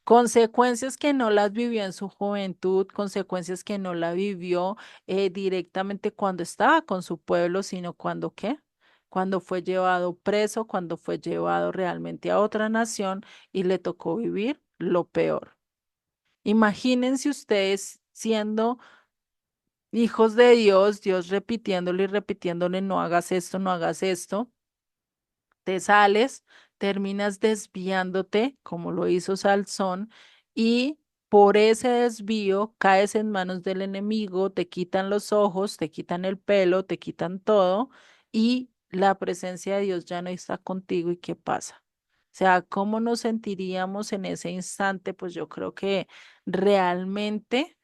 Consecuencias que no las vivió en su juventud, consecuencias que no la vivió directamente cuando estaba con su pueblo, sino cuando qué, cuando fue llevado preso, cuando fue llevado realmente a otra nación y le tocó vivir lo peor. Imagínense ustedes siendo hijos de Dios, Dios repitiéndole y repitiéndole, no hagas esto, no hagas esto, te sales, terminas desviándote, como lo hizo Salzón, y por ese desvío caes en manos del enemigo, te quitan los ojos, te quitan el pelo, te quitan todo, y la presencia de Dios ya no está contigo. ¿Y qué pasa? O sea, ¿cómo nos sentiríamos en ese instante? Pues yo creo que realmente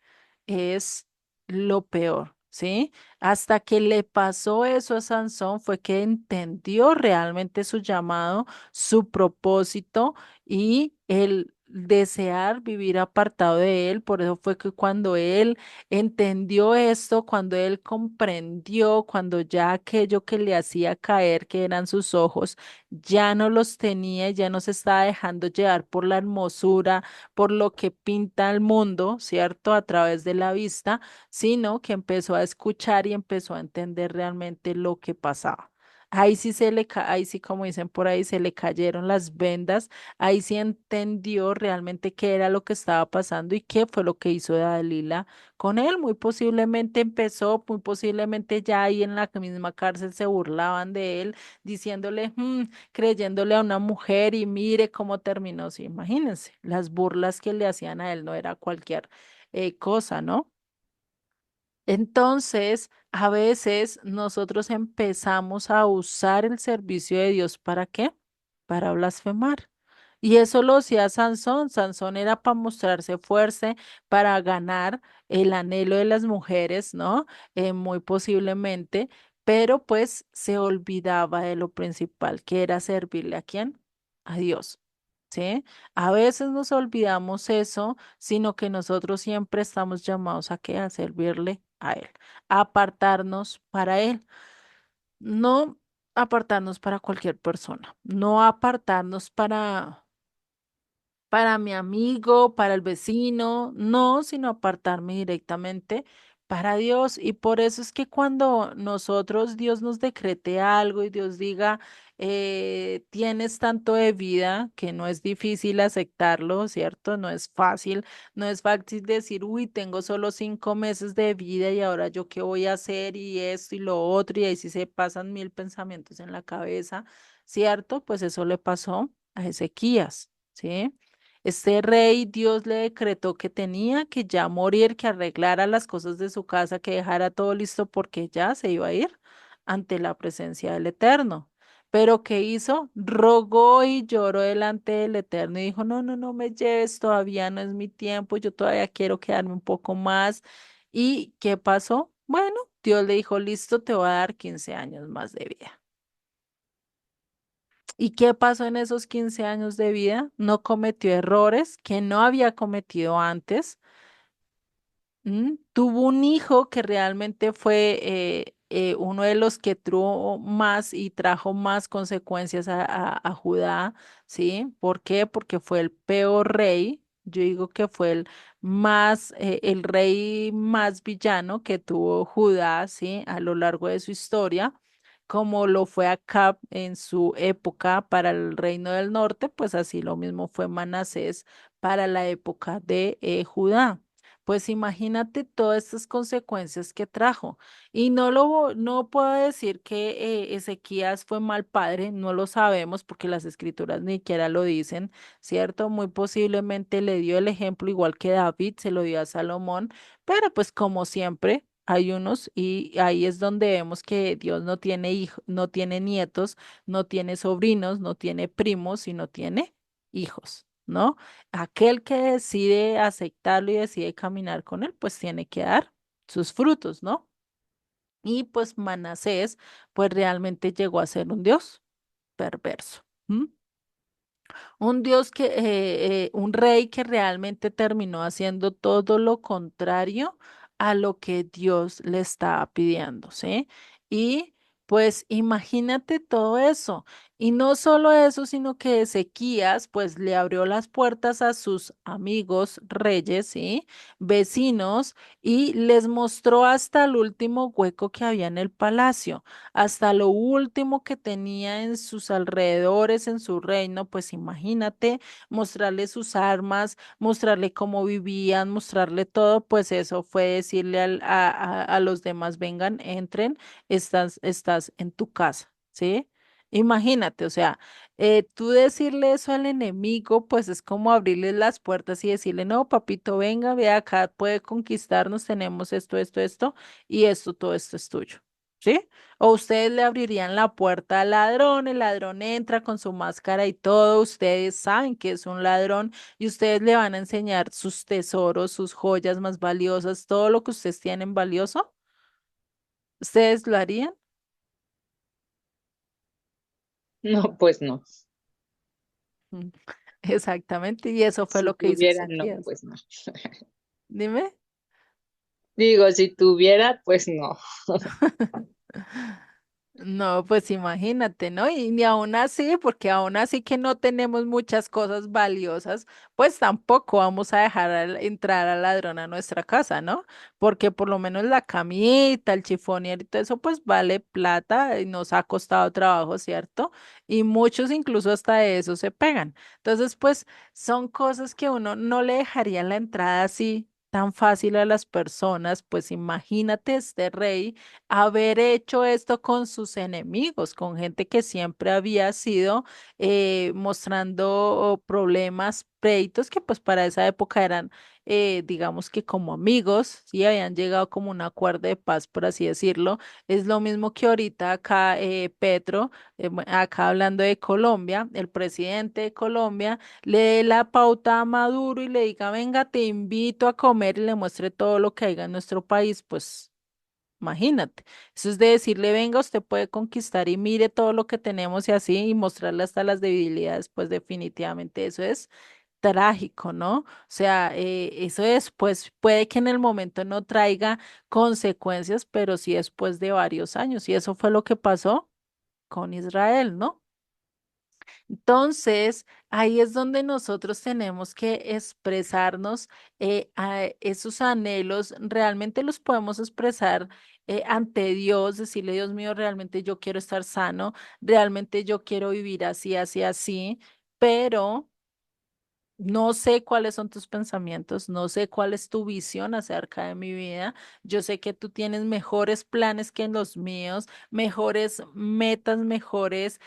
es lo peor, ¿sí? Hasta que le pasó eso a Sansón fue que entendió realmente su llamado, su propósito y el desear vivir apartado de él. Por eso fue que cuando él entendió esto, cuando él comprendió, cuando ya aquello que le hacía caer, que eran sus ojos, ya no los tenía, ya no se estaba dejando llevar por la hermosura, por lo que pinta el mundo, ¿cierto? A través de la vista, sino que empezó a escuchar y empezó a entender realmente lo que pasaba. Ahí sí ahí sí, como dicen por ahí, se le cayeron las vendas, ahí sí entendió realmente qué era lo que estaba pasando y qué fue lo que hizo Dalila con él. Muy posiblemente empezó, muy posiblemente ya ahí en la misma cárcel se burlaban de él, diciéndole, creyéndole a una mujer y mire cómo terminó. Sí, imagínense, las burlas que le hacían a él no era cualquier cosa, ¿no? Entonces, a veces nosotros empezamos a usar el servicio de Dios ¿para qué? Para blasfemar. Y eso lo hacía Sansón. Sansón era para mostrarse fuerte, para ganar el anhelo de las mujeres, ¿no? Muy posiblemente, pero pues se olvidaba de lo principal, que era servirle a quién? A Dios. ¿Sí? A veces nos olvidamos eso, sino que nosotros siempre estamos llamados a qué? A servirle a Él, a apartarnos para Él, no apartarnos para cualquier persona, no apartarnos para mi amigo, para el vecino, no, sino apartarme directamente para Dios. Y por eso es que cuando nosotros, Dios nos decrete algo y Dios diga, tienes tanto de vida que no es difícil aceptarlo, ¿cierto? No es fácil, no es fácil decir, uy, tengo solo 5 meses de vida y ahora yo qué voy a hacer y esto y lo otro, y ahí sí se pasan mil pensamientos en la cabeza, ¿cierto? Pues eso le pasó a Ezequías, ¿sí? Este rey, Dios le decretó que tenía que ya morir, que arreglara las cosas de su casa, que dejara todo listo porque ya se iba a ir ante la presencia del Eterno. Pero ¿qué hizo? Rogó y lloró delante del Eterno y dijo, no, no, no me lleves, todavía no es mi tiempo, yo todavía quiero quedarme un poco más. ¿Y qué pasó? Bueno, Dios le dijo, listo, te voy a dar 15 años más de vida. ¿Y qué pasó en esos 15 años de vida? No cometió errores que no había cometido antes. Tuvo un hijo que realmente fue uno de los que tuvo más y trajo más consecuencias a Judá, ¿sí? ¿Por qué? Porque fue el peor rey. Yo digo que fue el rey más villano que tuvo Judá, ¿sí? A lo largo de su historia, como lo fue Acab en su época para el reino del norte, pues así lo mismo fue Manasés para la época de Judá. Pues imagínate todas estas consecuencias que trajo. Y no puedo decir que Ezequías fue mal padre, no lo sabemos porque las escrituras ni siquiera lo dicen, ¿cierto? Muy posiblemente le dio el ejemplo igual que David, se lo dio a Salomón, pero pues como siempre hay unos y ahí es donde vemos que Dios no tiene hijos, no tiene nietos, no tiene sobrinos, no tiene primos, y no tiene hijos, ¿no? Aquel que decide aceptarlo y decide caminar con él, pues tiene que dar sus frutos, ¿no? Y pues Manasés, pues realmente llegó a ser un dios perverso. ¿M? Un dios un rey que realmente terminó haciendo todo lo contrario a lo que Dios le estaba pidiendo, ¿sí? Y pues imagínate todo eso. Y no solo eso, sino que Ezequías pues le abrió las puertas a sus amigos reyes, ¿sí? Vecinos, y les mostró hasta el último hueco que había en el palacio, hasta lo último que tenía en sus alrededores, en su reino, pues imagínate, mostrarle sus armas, mostrarle cómo vivían, mostrarle todo, pues eso fue decirle a los demás, vengan, entren, estás en tu casa, ¿sí? Imagínate, o sea, tú decirle eso al enemigo, pues es como abrirle las puertas y decirle, no, papito, venga, ve acá, puede conquistarnos, tenemos esto, esto, esto, y esto, todo esto es tuyo. ¿Sí? O ustedes le abrirían la puerta al ladrón, el ladrón entra con su máscara y todo, ustedes saben que es un ladrón y ustedes le van a enseñar sus tesoros, sus joyas más valiosas, todo lo que ustedes tienen valioso. ¿Ustedes lo harían? No, pues no. Mm, exactamente, y eso fue Si lo que hizo tuviera, no, Ezequías. pues no. Dime. Digo, si tuviera, pues no. No, pues imagínate, ¿no? Y ni aún así, porque aún así que no tenemos muchas cosas valiosas, pues tampoco vamos a dejar entrar al ladrón a nuestra casa, ¿no? Porque por lo menos la camita, el chifonier y todo eso, pues vale plata y nos ha costado trabajo, ¿cierto? Y muchos incluso hasta de eso se pegan. Entonces, pues son cosas que uno no le dejaría la entrada así tan fácil a las personas, pues imagínate este rey haber hecho esto con sus enemigos, con gente que siempre había sido mostrando problemas, pleitos que pues para esa época eran, digamos que como amigos, sí, habían llegado como un acuerdo de paz, por así decirlo. Es lo mismo que ahorita acá Petro, acá hablando de Colombia, el presidente de Colombia le dé la pauta a Maduro y le diga, venga, te invito a comer y le muestre todo lo que hay en nuestro país, pues imagínate, eso es de decirle, venga, usted puede conquistar y mire todo lo que tenemos y así, y mostrarle hasta las debilidades, pues definitivamente eso es trágico, ¿no? O sea, eso después puede que en el momento no traiga consecuencias, pero sí después de varios años, y eso fue lo que pasó con Israel, ¿no? Entonces, ahí es donde nosotros tenemos que expresarnos a esos anhelos, realmente los podemos expresar ante Dios, decirle, Dios mío, realmente yo quiero estar sano, realmente yo quiero vivir así, así, así, pero no sé cuáles son tus pensamientos, no sé cuál es tu visión acerca de mi vida. Yo sé que tú tienes mejores planes que los míos, mejores metas, mejores,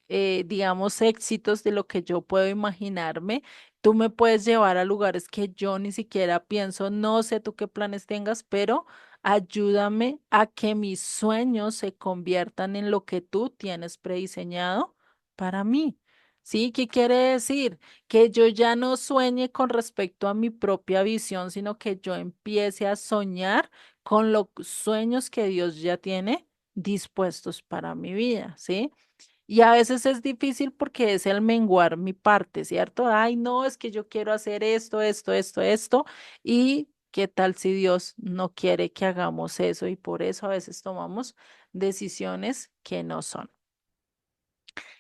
digamos, éxitos de lo que yo puedo imaginarme. Tú me puedes llevar a lugares que yo ni siquiera pienso, no sé tú qué planes tengas, pero ayúdame a que mis sueños se conviertan en lo que tú tienes prediseñado para mí. ¿Sí? ¿Qué quiere decir? Que yo ya no sueñe con respecto a mi propia visión, sino que yo empiece a soñar con los sueños que Dios ya tiene dispuestos para mi vida, ¿sí? Y a veces es difícil porque es el menguar mi parte, ¿cierto? Ay, no, es que yo quiero hacer esto, esto, esto, esto. ¿Y qué tal si Dios no quiere que hagamos eso? Y por eso a veces tomamos decisiones que no son.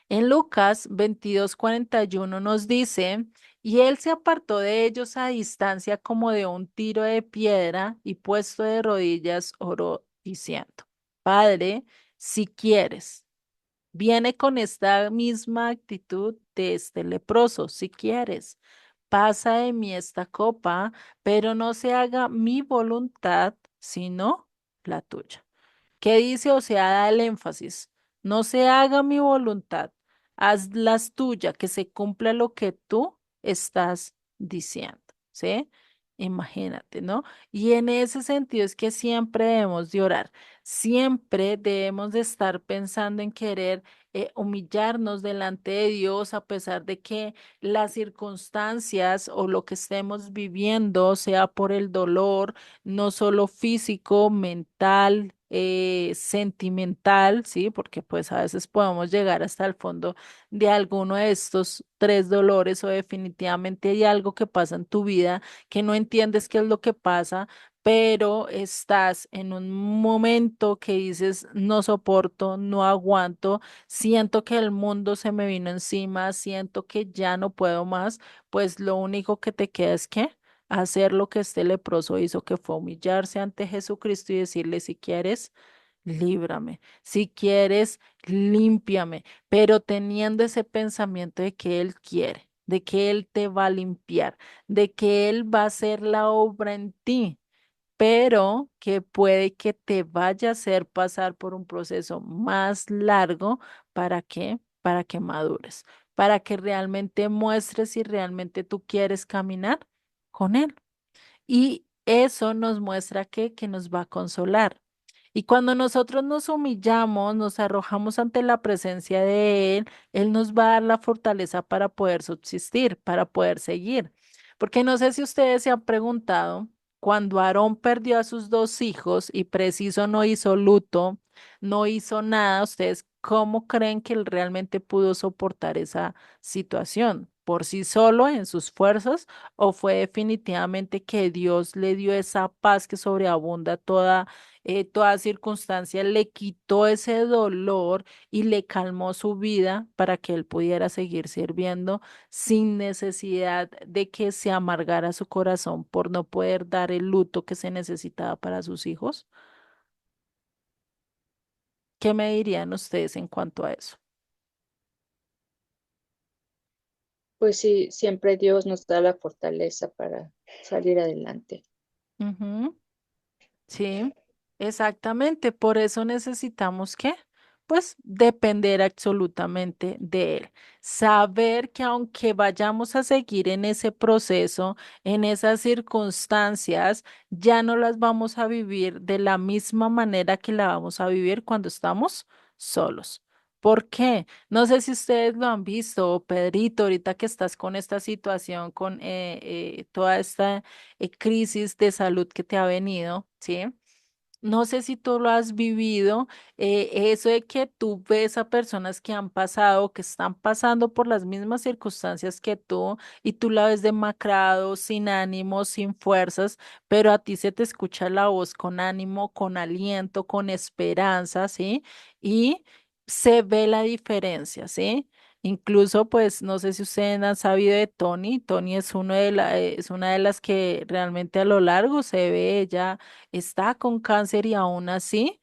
En Lucas 22:41 nos dice, y él se apartó de ellos a distancia como de un tiro de piedra y puesto de rodillas oró diciendo, Padre, si quieres, viene con esta misma actitud de este leproso, si quieres, pasa de mí esta copa, pero no se haga mi voluntad, sino la tuya. ¿Qué dice? O sea, da el énfasis. No se haga mi voluntad, haz las tuyas, que se cumpla lo que tú estás diciendo, ¿sí? Imagínate, ¿no? Y en ese sentido es que siempre debemos de orar, siempre debemos de estar pensando en querer humillarnos delante de Dios a pesar de que las circunstancias o lo que estemos viviendo, sea por el dolor, no solo físico, mental, sentimental, ¿sí? Porque pues a veces podemos llegar hasta el fondo de alguno de estos tres dolores o definitivamente hay algo que pasa en tu vida que no entiendes qué es lo que pasa, pero estás en un momento que dices, no soporto, no aguanto, siento que el mundo se me vino encima, siento que ya no puedo más, pues lo único que te queda es que hacer lo que este leproso hizo, que fue humillarse ante Jesucristo y decirle, si quieres, líbrame, si quieres, límpiame, pero teniendo ese pensamiento de que Él quiere, de que Él te va a limpiar, de que Él va a hacer la obra en ti, pero que puede que te vaya a hacer pasar por un proceso más largo. ¿Para qué? Para que madures, para que realmente muestres si realmente tú quieres caminar con Él. Y eso nos muestra que nos va a consolar. Y cuando nosotros nos humillamos, nos arrojamos ante la presencia de Él, Él nos va a dar la fortaleza para poder subsistir, para poder seguir. Porque no sé si ustedes se han preguntado, cuando Aarón perdió a sus dos hijos y preciso no hizo luto, no hizo nada, ¿ustedes cómo creen que él realmente pudo soportar esa situación? ¿Por sí solo, en sus fuerzas? ¿O fue definitivamente que Dios le dio esa paz que sobreabunda toda circunstancia, le quitó ese dolor y le calmó su vida para que él pudiera seguir sirviendo sin necesidad de que se amargara su corazón por no poder dar el luto que se necesitaba para sus hijos? ¿Qué me dirían ustedes en cuanto a eso? Pues sí, siempre Dios nos da la fortaleza para salir adelante. Ujú. Sí, exactamente. Por eso necesitamos que, pues, depender absolutamente de Él. Saber que aunque vayamos a seguir en ese proceso, en esas circunstancias, ya no las vamos a vivir de la misma manera que la vamos a vivir cuando estamos solos. ¿Por qué? No sé si ustedes lo han visto, Pedrito, ahorita que estás con esta situación, con toda esta crisis de salud que te ha venido, ¿sí? No sé si tú lo has vivido, eso de que tú ves a personas que han pasado, que están pasando por las mismas circunstancias que tú, y tú la ves demacrado, sin ánimo, sin fuerzas, pero a ti se te escucha la voz con ánimo, con aliento, con esperanza, ¿sí? se ve la diferencia, ¿sí? Incluso, pues, no sé si ustedes han sabido de Tony. Tony es es una de las que realmente a lo largo se ve, ella está con cáncer y aún así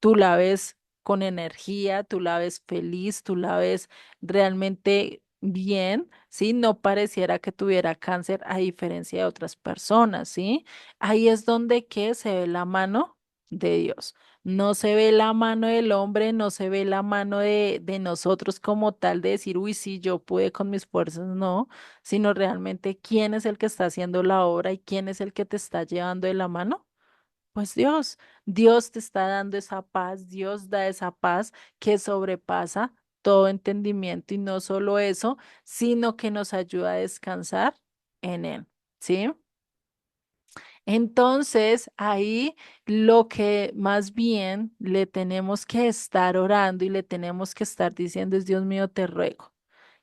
tú la ves con energía, tú la ves feliz, tú la ves realmente bien, ¿sí? No pareciera que tuviera cáncer a diferencia de otras personas, ¿sí? Ahí es donde que se ve la mano de Dios. No se ve la mano del hombre, no se ve la mano de nosotros como tal de decir, uy, sí, yo pude con mis fuerzas, no, sino realmente quién es el que está haciendo la obra y quién es el que te está llevando de la mano. Pues Dios, Dios te está dando esa paz, Dios da esa paz que sobrepasa todo entendimiento y no solo eso, sino que nos ayuda a descansar en Él, ¿sí? Entonces, ahí lo que más bien le tenemos que estar orando y le tenemos que estar diciendo es, Dios mío, te ruego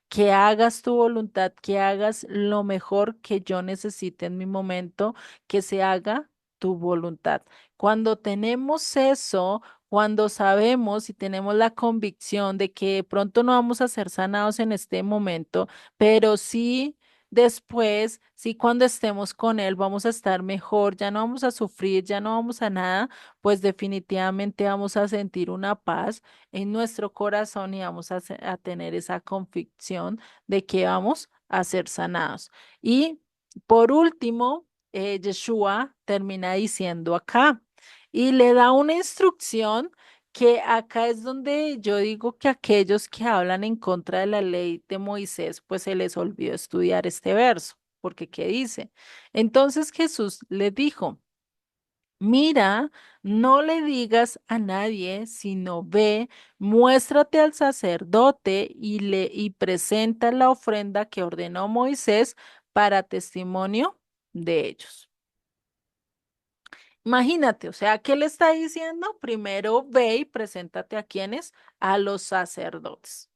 que hagas tu voluntad, que hagas lo mejor que yo necesite en mi momento, que se haga tu voluntad. Cuando tenemos eso, cuando sabemos y tenemos la convicción de que de pronto no vamos a ser sanados en este momento, pero sí después, sí cuando estemos con Él vamos a estar mejor, ya no vamos a sufrir, ya no vamos a nada, pues definitivamente vamos a sentir una paz en nuestro corazón y vamos a tener esa convicción de que vamos a ser sanados. Y por último, Yeshua termina diciendo acá y le da una instrucción que acá es donde yo digo que aquellos que hablan en contra de la ley de Moisés, pues se les olvidó estudiar este verso, porque ¿qué dice? Entonces Jesús le dijo, mira, no le digas a nadie, sino ve, muéstrate al sacerdote y presenta la ofrenda que ordenó Moisés para testimonio de ellos. Imagínate, o sea, ¿qué le está diciendo? Primero ve y preséntate a quienes, a los sacerdotes.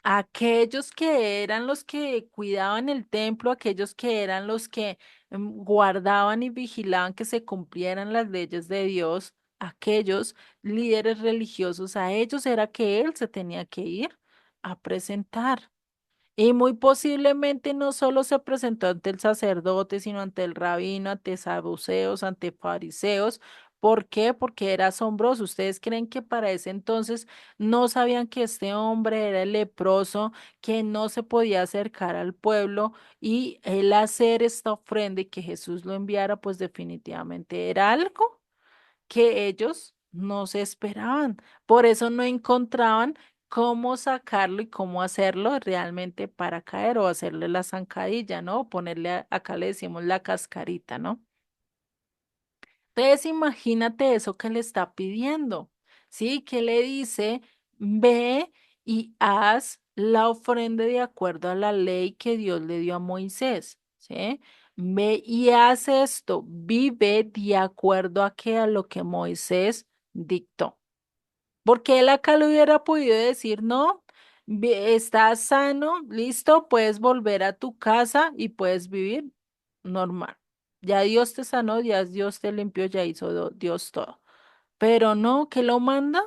Aquellos que eran los que cuidaban el templo, aquellos que eran los que guardaban y vigilaban que se cumplieran las leyes de Dios, aquellos líderes religiosos, a ellos era que él se tenía que ir a presentar. Y muy posiblemente no solo se presentó ante el sacerdote, sino ante el rabino, ante saduceos, ante fariseos. ¿Por qué? Porque era asombroso. ¿Ustedes creen que para ese entonces no sabían que este hombre era el leproso, que no se podía acercar al pueblo y él hacer esta ofrenda y que Jesús lo enviara, pues definitivamente era algo que ellos no se esperaban. Por eso no encontraban cómo sacarlo y cómo hacerlo realmente para caer o hacerle la zancadilla, ¿no? Ponerle, acá le decimos la cascarita, ¿no? Entonces imagínate eso que le está pidiendo, ¿sí? Que le dice, ve y haz la ofrenda de acuerdo a la ley que Dios le dio a Moisés, ¿sí? Ve y haz esto, vive de acuerdo a lo que Moisés dictó. Porque él acá le hubiera podido decir, no, estás sano, listo, puedes volver a tu casa y puedes vivir normal. Ya Dios te sanó, ya Dios te limpió, ya hizo Dios todo. Pero no, que lo manda,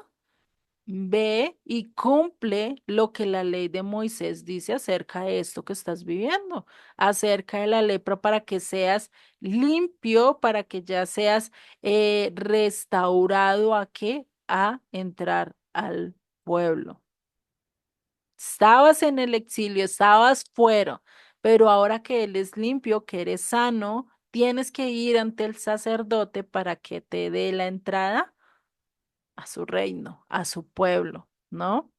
ve y cumple lo que la ley de Moisés dice acerca de esto que estás viviendo, acerca de la lepra para que seas limpio, para que ya seas restaurado a qué, a entrar al pueblo. Estabas en el exilio, estabas fuera, pero ahora que Él es limpio, que eres sano, tienes que ir ante el sacerdote para que te dé la entrada a su reino, a su pueblo, ¿no?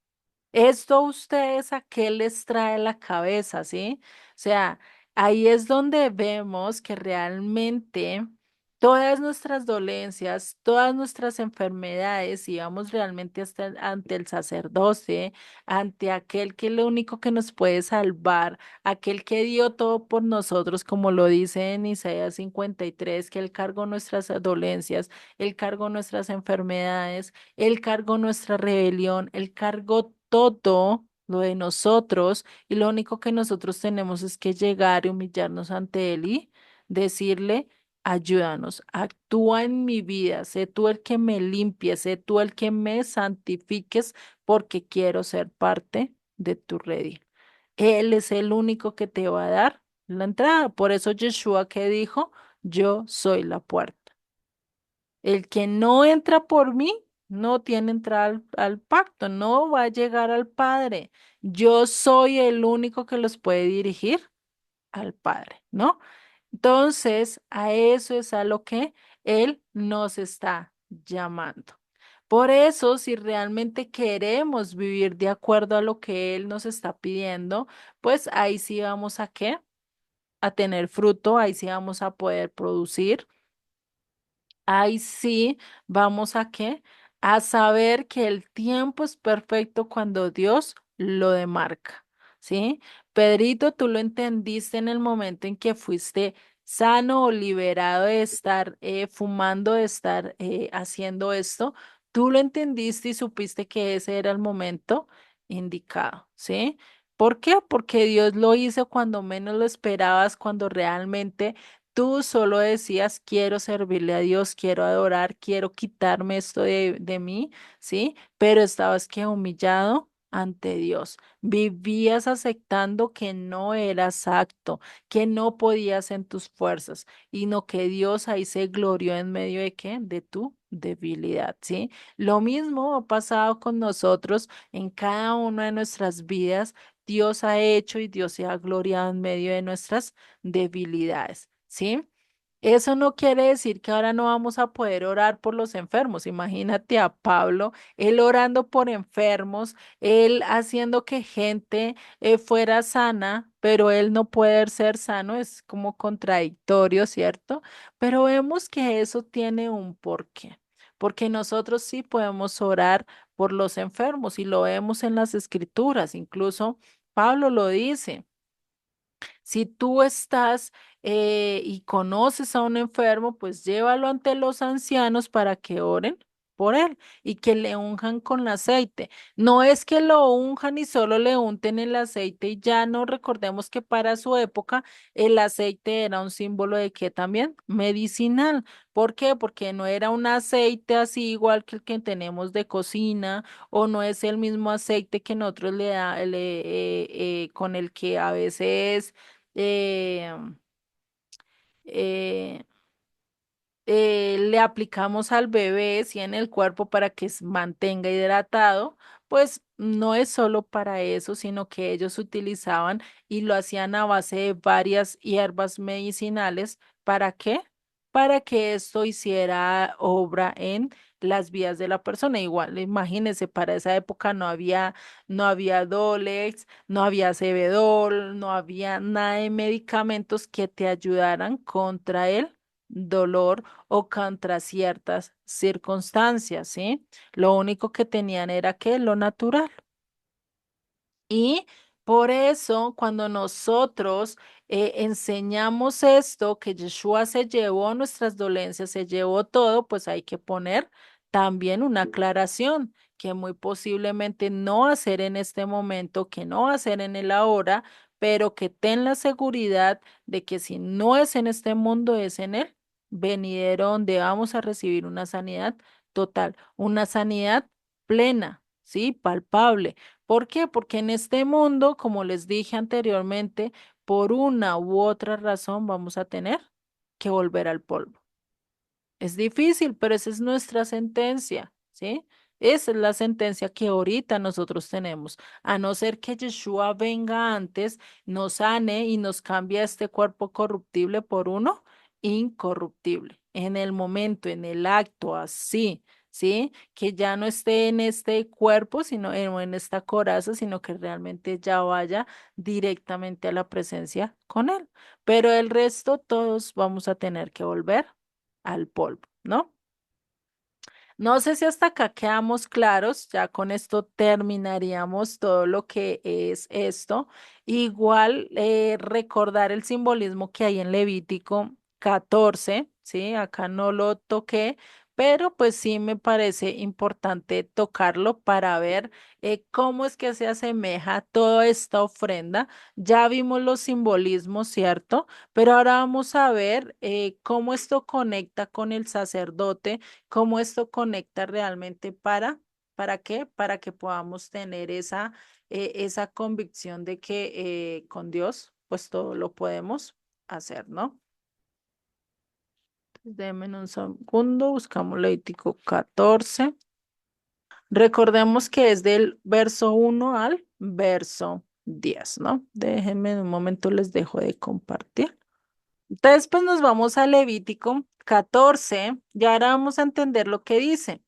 Esto a ustedes a qué les trae la cabeza, ¿sí? O sea, ahí es donde vemos que realmente todas nuestras dolencias, todas nuestras enfermedades, y vamos realmente hasta ante el sacerdote, ante aquel que es lo único que nos puede salvar, aquel que dio todo por nosotros, como lo dice en Isaías 53, que Él cargó nuestras dolencias, Él cargó nuestras enfermedades, Él cargó nuestra rebelión, Él cargó todo lo de nosotros y lo único que nosotros tenemos es que llegar y humillarnos ante Él y decirle ayúdanos, actúa en mi vida, sé tú el que me limpie, sé tú el que me santifiques, porque quiero ser parte de tu redil. Él es el único que te va a dar la entrada. Por eso Yeshua que dijo, yo soy la puerta. El que no entra por mí no tiene entrada al pacto, no va a llegar al Padre. Yo soy el único que los puede dirigir al Padre, ¿no? Entonces, a eso es a lo que Él nos está llamando. Por eso, si realmente queremos vivir de acuerdo a lo que Él nos está pidiendo, pues ahí sí vamos a qué? A tener fruto, ahí sí vamos a poder producir. Ahí sí vamos a qué? A saber que el tiempo es perfecto cuando Dios lo demarca, ¿sí? Pedrito, tú lo entendiste en el momento en que fuiste sano o liberado de estar fumando, de estar haciendo esto. Tú lo entendiste y supiste que ese era el momento indicado, ¿sí? ¿Por qué? Porque Dios lo hizo cuando menos lo esperabas, cuando realmente tú solo decías, quiero servirle a Dios, quiero adorar, quiero quitarme esto de mí, ¿sí? Pero estabas que humillado ante Dios. Vivías aceptando que no eras apto, que no podías en tus fuerzas, y no que Dios ahí se glorió en medio de qué? De tu debilidad, ¿sí? Lo mismo ha pasado con nosotros en cada una de nuestras vidas. Dios ha hecho y Dios se ha gloriado en medio de nuestras debilidades. ¿Sí? Eso no quiere decir que ahora no vamos a poder orar por los enfermos. Imagínate a Pablo, él orando por enfermos, él haciendo que gente fuera sana, pero él no puede ser sano, es como contradictorio, ¿cierto? Pero vemos que eso tiene un porqué, porque nosotros sí podemos orar por los enfermos y lo vemos en las escrituras, incluso Pablo lo dice. Si tú estás y conoces a un enfermo, pues llévalo ante los ancianos para que oren por él y que le unjan con aceite. No es que lo unjan y solo le unten el aceite y ya no recordemos que para su época el aceite era un símbolo de que también medicinal. ¿Por qué? Porque no era un aceite así igual que el que tenemos de cocina o no es el mismo aceite que nosotros con el que a veces eh, eh, le aplicamos al bebé, si en el cuerpo para que se mantenga hidratado, pues no es solo para eso, sino que ellos utilizaban y lo hacían a base de varias hierbas medicinales. ¿Para qué? Para que esto hiciera obra en las vías de la persona. Igual, imagínense, para esa época no había Dolex, no había Cebedol, no había nada de medicamentos que te ayudaran contra el dolor o contra ciertas circunstancias, ¿sí? Lo único que tenían era que lo natural. Y por eso, cuando nosotros enseñamos esto, que Yeshua se llevó nuestras dolencias, se llevó todo, pues hay que poner también una aclaración, que muy posiblemente no hacer en este momento, que no hacer en el ahora, pero que ten la seguridad de que si no es en este mundo, es en el venidero donde vamos a recibir una sanidad total, una sanidad plena, ¿sí? Palpable. ¿Por qué? Porque en este mundo, como les dije anteriormente, por una u otra razón vamos a tener que volver al polvo. Es difícil, pero esa es nuestra sentencia, ¿sí? Esa es la sentencia que ahorita nosotros tenemos. A no ser que Yeshua venga antes, nos sane y nos cambie este cuerpo corruptible por uno incorruptible. En el momento, en el acto, así, ¿sí? Que ya no esté en este cuerpo, sino en esta coraza, sino que realmente ya vaya directamente a la presencia con él. Pero el resto, todos vamos a tener que volver al polvo, ¿no? No sé si hasta acá quedamos claros, ya con esto terminaríamos todo lo que es esto. Igual recordar el simbolismo que hay en Levítico 14, ¿sí? Acá no lo toqué, pero pues sí me parece importante tocarlo para ver cómo es que se asemeja toda esta ofrenda. Ya vimos los simbolismos, ¿cierto? Pero ahora vamos a ver cómo esto conecta con el sacerdote, cómo esto conecta realmente ¿para qué? Para que podamos tener esa convicción de que con Dios, pues todo lo podemos hacer, ¿no? Denme un segundo, buscamos Levítico 14. Recordemos que es del verso 1 al verso 10, ¿no? Déjenme en un momento, les dejo de compartir. Entonces, pues nos vamos a Levítico 14 y ahora vamos a entender lo que dice.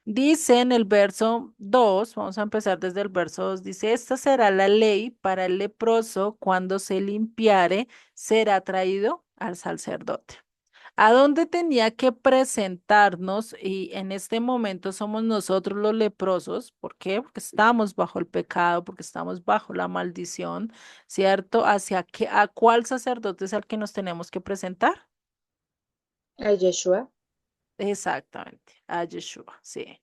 Dice en el verso 2, vamos a empezar desde el verso 2, dice, esta será la ley para el leproso cuando se limpiare, será traído al sacerdote. ¿A dónde tenía que presentarnos? Y en este momento somos nosotros los leprosos. ¿Por qué? Porque estamos bajo el pecado, porque estamos bajo la maldición, ¿cierto? ¿A cuál sacerdote es al que nos tenemos que presentar? A Yeshua. Exactamente, a Yeshua, sí.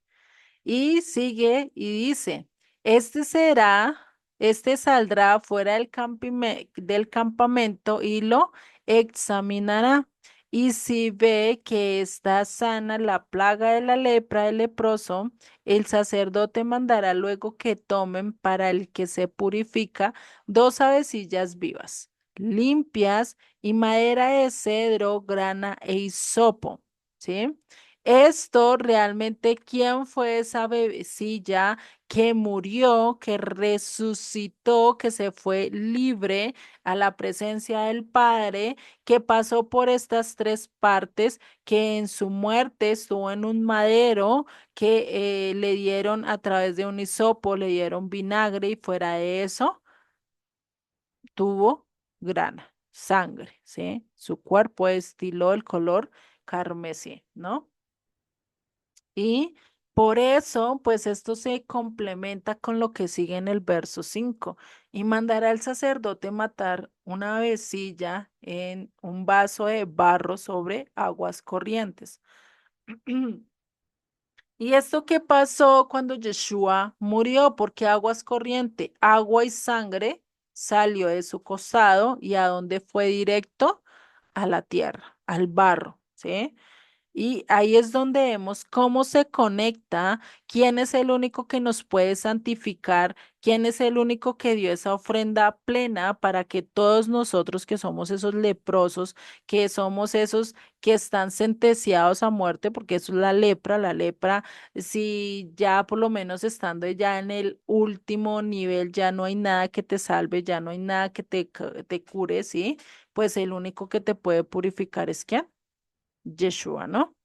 Y sigue y dice, este será, este saldrá fuera del campamento y lo examinará. Y si ve que está sana la plaga de la lepra del leproso, el sacerdote mandará luego que tomen para el que se purifica 2 avecillas vivas, limpias y madera de cedro, grana e hisopo. ¿Sí? Esto realmente, ¿quién fue esa bebecilla que murió, que resucitó, que se fue libre a la presencia del Padre, que pasó por estas 3 partes, que en su muerte estuvo en un madero, que le dieron a través de un hisopo, le dieron vinagre y fuera de eso, tuvo grana, sangre, ¿sí? Su cuerpo estiló el color carmesí, ¿no? Y por eso, pues esto se complementa con lo que sigue en el verso 5. Y mandará el sacerdote matar una avecilla en un vaso de barro sobre aguas corrientes. ¿Y esto qué pasó cuando Yeshua murió? Porque aguas corriente, agua y sangre salió de su costado y a dónde fue directo a la tierra, al barro, ¿sí? Y ahí es donde vemos cómo se conecta, quién es el único que nos puede santificar, quién es el único que dio esa ofrenda plena para que todos nosotros que somos esos leprosos, que somos esos que están sentenciados a muerte, porque eso es la lepra, si ya por lo menos estando ya en el último nivel, ya no hay nada que te salve, ya no hay nada que te cure, ¿sí? Pues el único que te puede purificar es quién? Yeshua, ¿no?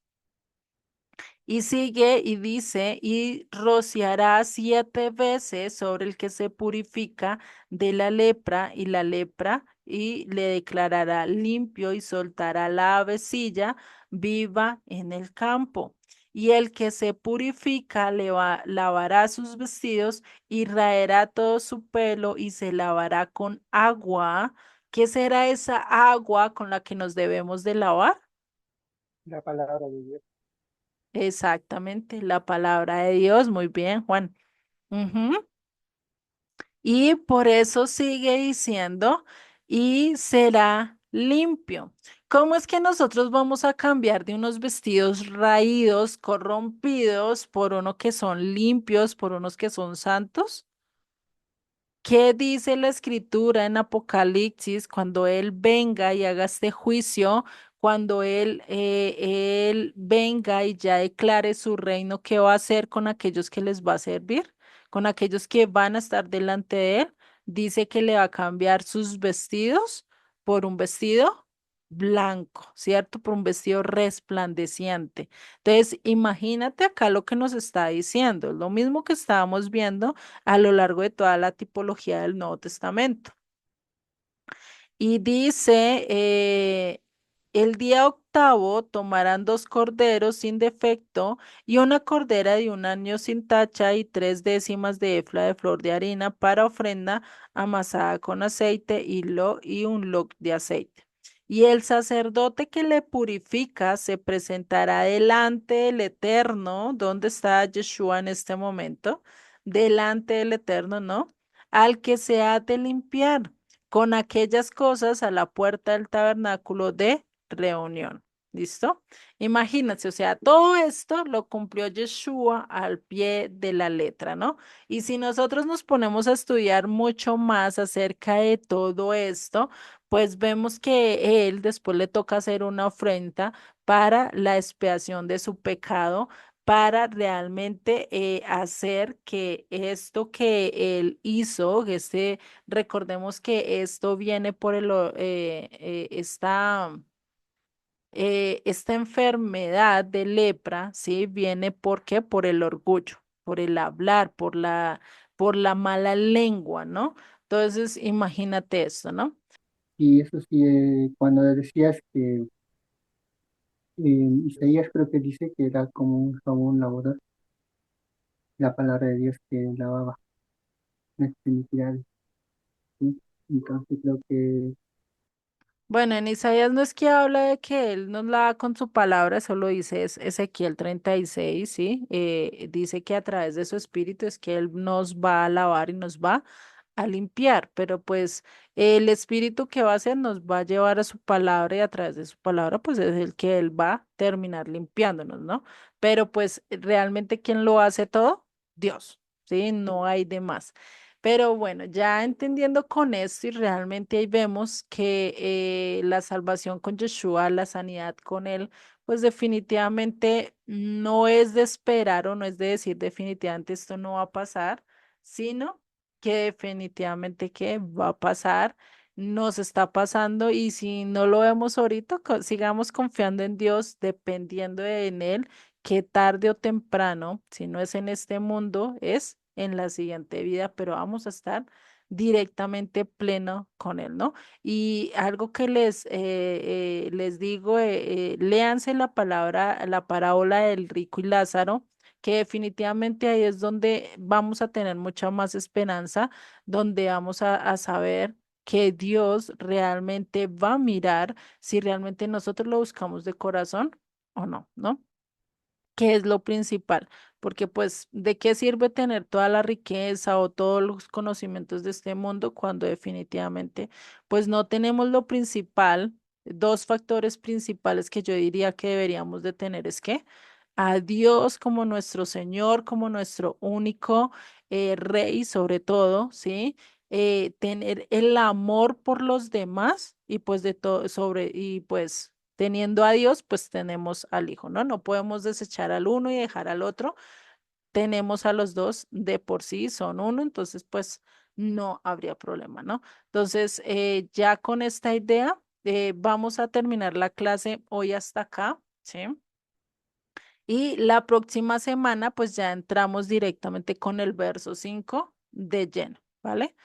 Y sigue y dice, y rociará 7 veces sobre el que se purifica de la lepra y la lepra, y le declarará limpio y soltará la avecilla viva en el campo. Y el que se purifica lavará sus vestidos y raerá todo su pelo y se lavará con agua. ¿Qué será esa agua con la que nos debemos de lavar? La palabra de Dios. Exactamente, la palabra de Dios. Muy bien, Juan. Ujú. Y por eso sigue diciendo, y será limpio. ¿Cómo es que nosotros vamos a cambiar de unos vestidos raídos, corrompidos, por uno que son limpios, por unos que son santos? ¿Qué dice la escritura en Apocalipsis cuando Él venga y haga este juicio? Cuando Él venga y ya declare su reino, ¿qué va a hacer con aquellos que les va a servir? Con aquellos que van a estar delante de Él. Dice que le va a cambiar sus vestidos por un vestido blanco, ¿cierto? Por un vestido resplandeciente. Entonces, imagínate acá lo que nos está diciendo, lo mismo que estábamos viendo a lo largo de toda la tipología del Nuevo Testamento. Y dice, el día octavo tomarán 2 corderos sin defecto y una cordera de 1 año sin tacha y 3 décimas de efla de flor de harina para ofrenda amasada con aceite y un loc de aceite. Y el sacerdote que le purifica se presentará delante del Eterno. ¿Dónde está Yeshua en este momento? Delante del Eterno, ¿no? Al que se ha de limpiar con aquellas cosas a la puerta del tabernáculo de reunión. ¿Listo? Imagínense, o sea, todo esto lo cumplió Yeshua al pie de la letra, ¿no? Y si nosotros nos ponemos a estudiar mucho más acerca de todo esto, pues vemos que él después le toca hacer una ofrenda para la expiación de su pecado, para realmente hacer que esto que él hizo, recordemos que esto viene por esta enfermedad de lepra, ¿sí? Viene ¿por qué? Por el orgullo, por el hablar, por la mala lengua, ¿no? Entonces, imagínate esto, ¿no? Y eso sí, cuando decías que Isaías creo que dice que era como un jabón lavador, la palabra de Dios que lavaba nuestras iniquidades, ¿sí? Entonces creo que Bueno, en Isaías no es que habla de que él nos la da con su palabra, eso lo dice es Ezequiel 36, ¿sí? Dice que a través de su espíritu es que él nos va a lavar y nos va a limpiar, pero pues el espíritu que va a hacer nos va a llevar a su palabra y a través de su palabra pues es el que él va a terminar limpiándonos, ¿no? Pero pues realmente ¿quién lo hace todo? Dios, ¿sí? No hay de más. Pero bueno, ya entendiendo con esto y realmente ahí vemos que la salvación con Yeshua, la sanidad con él, pues definitivamente no es de esperar o no es de decir definitivamente esto no va a pasar, sino que definitivamente que va a pasar, nos está pasando y si no lo vemos ahorita, sigamos confiando en Dios, dependiendo en Él, que tarde o temprano, si no es en este mundo, es en la siguiente vida, pero vamos a estar directamente pleno con Él, ¿no? Y algo que les digo, léanse la palabra, la parábola del rico y Lázaro, que definitivamente ahí es donde vamos a tener mucha más esperanza, donde vamos a saber que Dios realmente va a mirar si realmente nosotros lo buscamos de corazón o no, ¿no? Que es lo principal, porque pues, ¿de qué sirve tener toda la riqueza o todos los conocimientos de este mundo cuando definitivamente, pues no tenemos lo principal? Dos factores principales que yo diría que deberíamos de tener es que a Dios como nuestro Señor, como nuestro único Rey, sobre todo, ¿sí? Tener el amor por los demás y pues de todo sobre y pues teniendo a Dios, pues tenemos al Hijo, ¿no? No podemos desechar al uno y dejar al otro. Tenemos a los dos de por sí, son uno, entonces pues no habría problema, ¿no? Entonces, ya con esta idea, vamos a terminar la clase hoy hasta acá, ¿sí? Y la próxima semana, pues ya entramos directamente con el verso 5 de lleno, ¿vale?